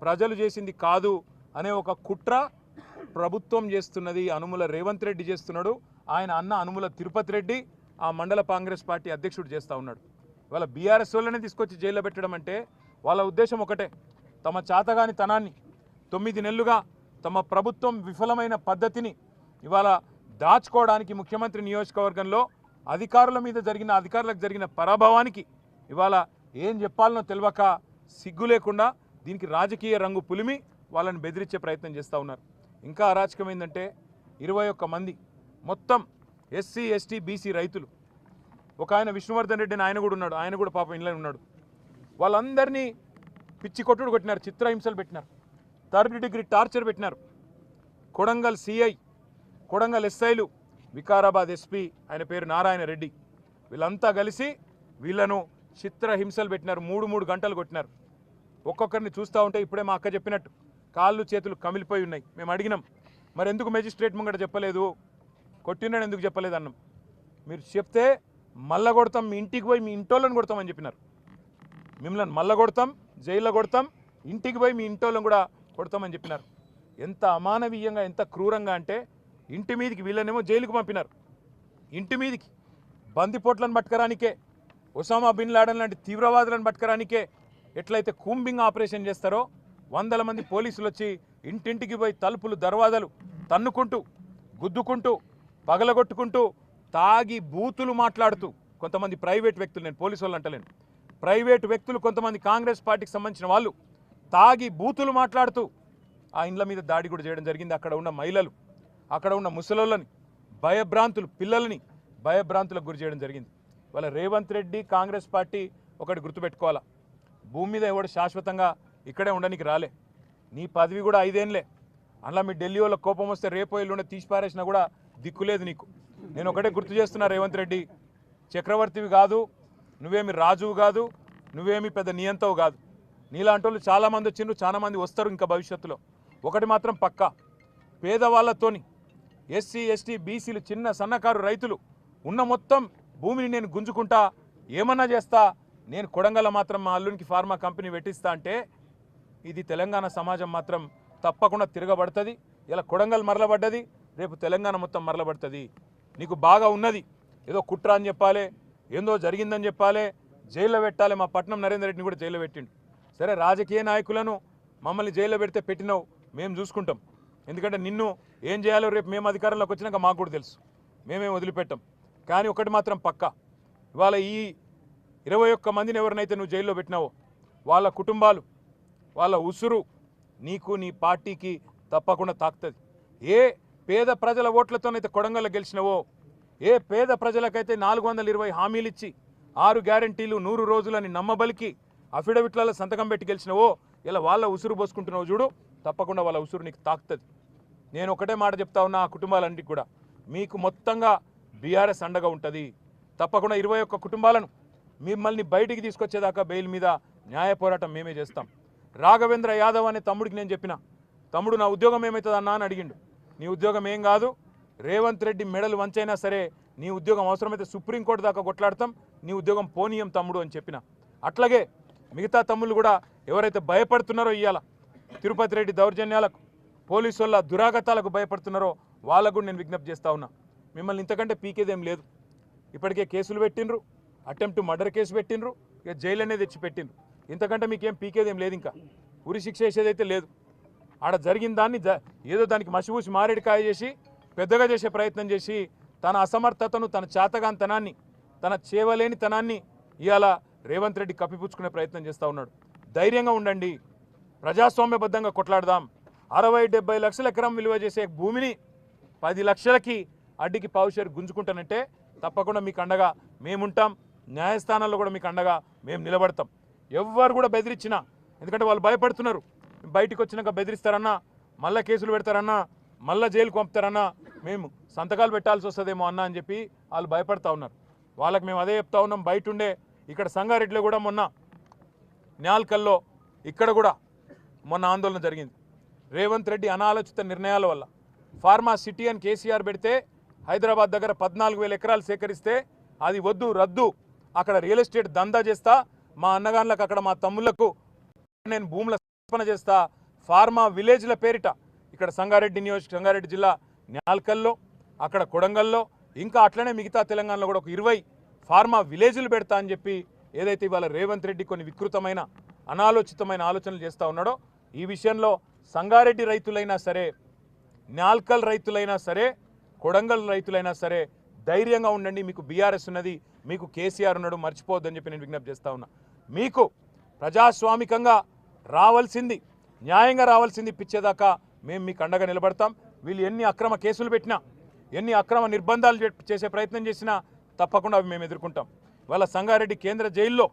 ప్రజలు చేసింది కాదు అనే ఒక కుట్ర ప్రభుత్వం చేస్తున్నది. అనుముల రేవంత్ రెడ్డి చేస్తున్నాడు, ఆయన అన్న అనుముల తిరుపతి రెడ్డి ఆ మండల కాంగ్రెస్ పార్టీ అధ్యక్షుడు చేస్తూ ఉన్నాడు. వాళ్ళ బీఆర్ఎస్ వాళ్ళనే తీసుకొచ్చి జైల్లో పెట్టడం అంటే వాళ్ళ ఉద్దేశం ఒకటే, తమ చాతగాని తనాన్ని 9 నెలలుగా తమ ప్రభుత్వం విఫలమైన పద్ధతిని ఇవాళ దాచుకోవడానికి, ముఖ్యమంత్రి నియోజకవర్గంలో అధికారులకు జరిగిన పరాభవానికి ఇవాళ ఏం చెప్పాలనో తెలియక సిగ్గు లేకుండా దీనికి రాజకీయ రంగు పులిమి వాళ్ళని బెదిరించే ప్రయత్నం చేస్తూ ఉన్నారు. ఇంకా అరాచకం ఏంటంటే 21 మంది మొత్తం SC, ST, BC రైతులు. ఒక ఆయన విష్ణువర్ధన్ రెడ్డి అని ఆయన కూడా ఉన్నాడు, ఆయన కూడా పాపం ఇంట్లో ఉన్నాడు. వాళ్ళందరినీ పిచ్చి కొట్టుడు కొట్టినారు, చిత్రహింసలు పెట్టినారు, 3rd డిగ్రీ టార్చర్ పెట్టినారు. కొడంగల్ CI, కొడంగల్ SIలు, వికారాబాద్ SP ఆయన పేరు నారాయణ రెడ్డి, వీళ్ళంతా కలిసి వీళ్ళను చిత్రహింసలు పెట్టినారు. 3 గంటలు కొట్టినారు. ఒక్కొక్కరిని చూస్తూ ఉంటే ఇప్పుడే మా అక్క చెప్పినట్టు కాళ్ళు చేతులు కమిలిపోయి ఉన్నాయి. మేము అడిగినాం, మరి ఎందుకు మేజిస్ట్రేట్ ముంగట చెప్పలేదు, కొట్టినాడు ఎందుకు చెప్పలేదు అన్నాం. మీరు చెప్తే మళ్ళా కొడతాం, మీ ఇంటికి పోయి మీ ఇంటోళ్ళని కొడతామని చెప్పినారు. మిమ్మల్ని మళ్ళా కొడతాం, జైల్లో కొడతాం, ఇంటికి పోయి మీ ఇంటోళ్ళని కూడా కొడతామని చెప్పినారు. ఎంత అమానవీయంగా, ఎంత క్రూరంగా అంటే ఇంటి మీదికి వీళ్ళనేమో జైలుకు పంపినారు. ఇంటి మీదికి బందిపోట్లను పట్టుకరానికే, ఒసామా బిన్ లాడెన్ లాంటి తీవ్రవాదులను పట్టుకరానికే ఎట్లయితే కూంబింగ్ ఆపరేషన్ చేస్తారో 100 మంది పోలీసులు వచ్చి ఇంటింటికి పోయి తలుపులు దర్వాజాలు తన్నుకుంటూ, గుద్దుకుంటూ, పగలగొట్టుకుంటూ, తాగి బూతులు మాట్లాడుతూ, కొంతమంది ప్రైవేట్ వ్యక్తులు, నేను పోలీసు వాళ్ళు అంటలేను, ప్రైవేట్ వ్యక్తులు కొంతమంది కాంగ్రెస్ పార్టీకి సంబంధించిన వాళ్ళు తాగి బూతులు మాట్లాడుతూ ఆ ఇండ్ల మీద దాడి కూడా చేయడం జరిగింది. అక్కడ ఉన్న మహిళలు, అక్కడ ఉన్న ముసలోళ్ళని భయభ్రాంతులు, పిల్లల్ని భయభ్రాంతులకు గురి చేయడం జరిగింది. వాళ్ళ రేవంత్ రెడ్డి కాంగ్రెస్ పార్టీ ఒకటి గుర్తుపెట్టుకోవాలా, భూమి మీద ఎవడు శాశ్వతంగా ఇక్కడే ఉండడానికి రాలే. నీ పదవి కూడా 5 ఏళ్ళే. అలా మీ ఢిల్లీ వాళ్ళ కోపం వస్తే రేపో ఎల్లుండే తీసి పారేసినా కూడా దిక్కులేదు నీకు. నేను ఒకటే గుర్తు చేస్తున్నా, రేవంత్ రెడ్డి చక్రవర్తివి కాదు, నువ్వేమి రాజువు కాదు, నువ్వేమి పెద్ద నియంతవు కాదు. నీలాంటి వాళ్ళు చాలామంది వచ్చిండ్రు, చాలామంది వస్తారు ఇంకా భవిష్యత్తులో. ఒకటి మాత్రం పక్కా, పేదవాళ్ళతోని SC, ST, BCలు, చిన్న సన్నకారు రైతులు ఉన్న మొత్తం భూమిని నేను గుంజుకుంటా, ఏమన్నా చేస్తా, నేను కొడంగల్ మాత్రం మా అల్లునికి ఫార్మా కంపెనీ పెట్టిస్తా అంటే ఇది తెలంగాణ సమాజం మాత్రం తప్పకుండా తిరగబడుతుంది. ఇలా కొడంగల్ మరలబడ్డది, రేపు తెలంగాణ మొత్తం మరలబడుతుంది. నీకు బాగా ఉన్నది, ఏదో కుట్ర అని చెప్పాలి, ఏందో జరిగిందని చెప్పాలి, జైల్లో పెట్టాలి. మా పట్నం నరేందర్ రెడ్డిని కూడా జైల్లో పెట్టిండు. సరే, రాజకీయ నాయకులను మమ్మల్ని జైల్లో పెడితే పెట్టినావు, మేము చూసుకుంటాం. ఎందుకంటే నిన్ను ఏం చేయాలో రేపు మేము అధికారంలోకి వచ్చినాక మాకు కూడా తెలుసు, మేమేం వదిలిపెట్టాం. కానీ ఒకటి మాత్రం పక్కా, ఇవాళ ఈ 21 మందిని ఎవరినైతే నువ్వు జైల్లో పెట్టినావో వాళ్ళ కుటుంబాలు, వాళ్ళ ఉసురు నీకు, నీ పార్టీకి తప్పకుండా తాకుతుంది. ఏ పేద ప్రజల ఓట్లతోనైతే కొడంగల్లో గెలిచినవో, ఏ పేద ప్రజలకైతే 420 హామీలు ఇచ్చి 6 గ్యారంటీలు 100 రోజులని నమ్మబలికి అఫిడవిట్లలో సంతకం పెట్టి గెలిచినవో, ఇలా వాళ్ళ ఉసురు పోసుకుంటున్నావు చూడు, తప్పకుండా వాళ్ళ ఉసురు నీకు తాకుతుంది. నేను ఒకటే మాట చెప్తా ఉన్నా, ఆ కుటుంబాలన్నిటికీ కూడా మీకు మొత్తంగా బీఆర్ఎస్ అండగా ఉంటుంది. తప్పకుండా 21 కుటుంబాలను మిమ్మల్ని బయటికి తీసుకొచ్చేదాకా బెయిల్ మీద న్యాయ పోరాటం మేమే చేస్తాం. రాఘవేంద్ర యాదవ్ అనే తమ్ముడికి నేను చెప్పిన, తమ్ముడు నా ఉద్యోగం ఏమవుతుంది అన్నా అని అడిగిండు. నీ ఉద్యోగం ఏం కాదు, రేవంత్ రెడ్డి మెడలు వంచైనా సరే నీ ఉద్యోగం అవసరమైతే సుప్రీంకోర్టు దాకా కొట్లాడతాం, నీ ఉద్యోగం పోనీయం తమ్ముడు అని చెప్పిన. అట్లాగే మిగతా తమ్ముళ్ళు కూడా ఎవరైతే భయపడుతున్నారో ఇవాళ తిరుపతి రెడ్డి దౌర్జన్యాలకు, పోలీసు వాళ్ళ దురాగతాలకు భయపడుతున్నారో వాళ్ళకు కూడా నేను విజ్ఞప్తి చేస్తా ఉన్నా. మిమ్మల్ని ఇంతకంటే పీకేదేం లేదు. ఇప్పటికే కేసులు పెట్టిండ్రు, అటెంప్ట్ మర్డర్ కేసు పెట్టిండ్రు, ఇక జైలు అనేది తెచ్చి పెట్టిండ్రు. ఇంతకంటే మీకేం పీకేదేం లేదు. ఇంకా ఉరి శిక్ష వేసేదైతే లేదు. ఆడ జరిగిన దాన్ని ఏదో దానికి మసిపూసి మారేడికాయ చేసి పెద్దగా చేసే ప్రయత్నం చేసి తన అసమర్థతను, తన చేతగాంతనాన్ని, తన చేవలేనితనాన్ని ఇవాళ రేవంత్ రెడ్డి కప్పిపుచ్చుకునే ప్రయత్నం చేస్తూ ఉన్నాడు. ధైర్యంగా ఉండండి, ప్రజాస్వామ్యబద్ధంగా కొట్లాడదాం. 60-70 లక్షల ఎకరం విలువ చేసే భూమిని 10 లక్షలకి అడ్డికి పావుషేరు గుంజుకుంటానంటే తప్పకుండా మీకు అండగా మేముంటాం. న్యాయస్థానాల్లో కూడా మీకు అండగా మేము నిలబడతాం. ఎవ్వరు కూడా బెదిరించినా, ఎందుకంటే వాళ్ళు భయపడుతున్నారు, బయటికి వచ్చినాక బెదిరిస్తారన్నా, మళ్ళీ కేసులు పెడతారన్నా, మళ్ళీ జైలుకు పంపుతారన్నా, మేము సంతకాలు పెట్టాల్సి వస్తుందేమో అన్నా అని చెప్పి వాళ్ళు భయపడతా ఉన్నారు. వాళ్ళకి మేము అదే చెప్తా ఉన్నాం. బయట ఉండే ఇక్కడ సంగారెడ్డిలో కూడా మొన్న న్యాల్కల్లో ఇక్కడ కూడా మొన్న ఆందోళన జరిగింది. రేవంత్ రెడ్డి అనాలోచిత నిర్ణయాల వల్ల ఫార్మా సిటీ అని కేసీఆర్ పెడితే హైదరాబాద్ దగ్గర 14,000 ఎకరాలు సేకరిస్తే అది వద్దు, రద్దు, అక్కడ రియల్ ఎస్టేట్ దందా చేస్తా, మా అన్నగాన్లకు అక్కడ మా తమ్ముళ్లకు నేను భూముల సమర్పణ చేస్తా, ఫార్మా విలేజ్ల పేరిట ఇక్కడ సంగారెడ్డి జిల్లా న్యాల్కల్లో, అక్కడ కొడంగల్లో, ఇంకా అట్లనే మిగతా తెలంగాణలో కూడా ఒక 20 ఫార్మా విలేజ్లు పెడతా అని చెప్పి ఏదైతే ఇవాళ రేవంత్ రెడ్డి కొన్ని వికృతమైన అనాలోచితమైన ఆలోచనలు చేస్తూ ఉన్నాడో, ఈ విషయంలో సంగారెడ్డి రైతులైనా సరే, న్యాల్కల్ రైతులైనా సరే, కొడంగల్ రైతులైనా సరే ధైర్యంగా ఉండండి. మీకు బీఆర్ఎస్ ఉన్నది, మీకు కేసీఆర్ ఉన్నాడు, మర్చిపోవద్దని చెప్పి నేను విజ్ఞప్తి చేస్తూ ఉన్నా. మీకు ప్రజాస్వామికంగా రావాల్సింది, న్యాయంగా రావాల్సింది ఇప్పించేదాకా మేము మీకు అండగా నిలబడతాం. వీళ్ళు ఎన్ని అక్రమ కేసులు పెట్టినా, ఎన్ని అక్రమ నిర్బంధాలు చేసే ప్రయత్నం చేసినా తప్పకుండా అవి మేము ఎదుర్కొంటాం. ఇవాళ సంగారెడ్డి కేంద్ర జైల్లో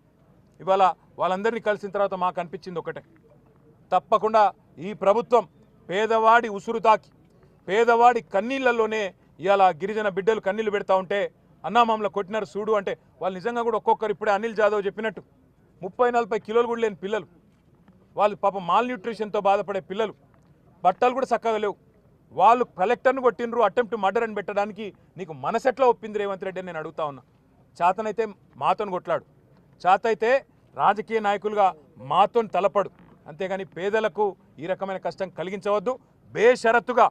ఇవాళ వాళ్ళందరినీ కలిసిన తర్వాత మాకు అనిపించింది ఒకటే, తప్పకుండా ఈ ప్రభుత్వం పేదవాడి ఉసురు తాకి, పేదవాడి కన్నీళ్లలోనే ఇవాళ గిరిజన బిడ్డలు కన్నీళ్లు పెడతా ఉంటే అన్నా మమ్మల్ని కొట్టినారు చూడు అంటే వాళ్ళు నిజంగా కూడా ఒక్కొక్కరు ఇప్పుడే అనిల్ జాదవ్ చెప్పినట్టు 30-40 కిలోలు కూడా లేని పిల్లలు, వాళ్ళు పాపం మాల్ న్యూట్రిషన్తో బాధపడే పిల్లలు, బట్టలు కూడా చక్కగా లేవు. వాళ్ళు కలెక్టర్ను కొట్టినరు, అటెంప్ట్ మర్డర్ అని పెట్టడానికి నీకు మనసెట్లా ఒప్పింది రేవంత్ రెడ్డి అని నేను అడుగుతా ఉన్నా. చేతనైతే మాతోని కొట్లాడు, చేతైతే రాజకీయ నాయకులుగా మాతోని తలపడు, అంతేగాని పేదలకు ఈ రకమైన కష్టం కలిగించవద్దు. బేషరతుగా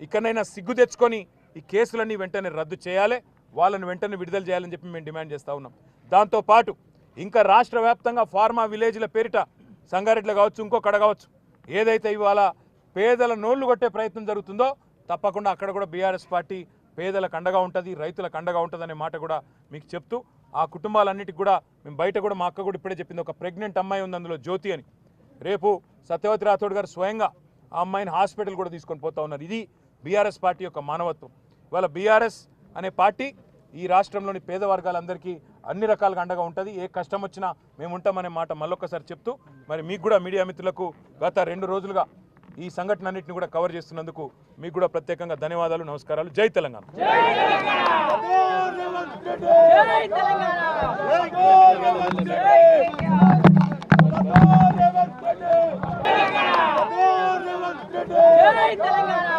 ఇక్కడైనా సిగ్గు తెచ్చుకొని ఈ కేసులన్నీ వెంటనే రద్దు చేయాలి, వాళ్ళని వెంటనే విడుదల చేయాలని చెప్పి మేము డిమాండ్ చేస్తూ ఉన్నాం. దాంతోపాటు ఇంకా రాష్ట్ర వ్యాప్తంగా ఫార్మా విలేజ్ల పేరిట సంగారెడ్డిలో కావచ్చు, ఇంకొకడ కావచ్చు, ఏదైతే ఇవాళ పేదల నోళ్లు కొట్టే ప్రయత్నం జరుగుతుందో తప్పకుండా అక్కడ కూడా బీఆర్ఎస్ పార్టీ పేదలకు అండగా ఉంటుంది, రైతులకు అండగా ఉంటుంది అనే మాట కూడా మీకు చెప్తూ, ఆ కుటుంబాలన్నిటికి కూడా మేము బయట కూడా మా అక్క కూడా ఇప్పుడే చెప్పింది, ఒక ప్రెగ్నెంట్ అమ్మాయి ఉంది అందులో జ్యోతి అని. రేపు సత్యవతి రాథోడ్ గారు స్వయంగా ఆ అమ్మాయిని హాస్పిటల్ కూడా తీసుకొని పోతా ఉన్నారు. ఇది బీఆర్ఎస్ పార్టీ యొక్క మానవత్వం. ఇవాళ బీఆర్ఎస్ అనే పార్టీ ఈ రాష్ట్రంలోని పేద వర్గాలందరికీ అన్ని రకాలుగా అండగా ఉంటుంది. ఏ కష్టం వచ్చినా మేము ఉంటామనే మాట మళ్ళొక్కసారి చెప్తూ, మరి మీకు కూడా మీడియా మిత్రులకు గత 2 రోజులుగా ఈ సంఘటన అన్నింటిని కూడా కవర్ చేస్తున్నందుకు మీకు కూడా ప్రత్యేకంగా ధన్యవాదాలు, నమస్కారాలు. జై తెలంగాణ. తెలంగాణ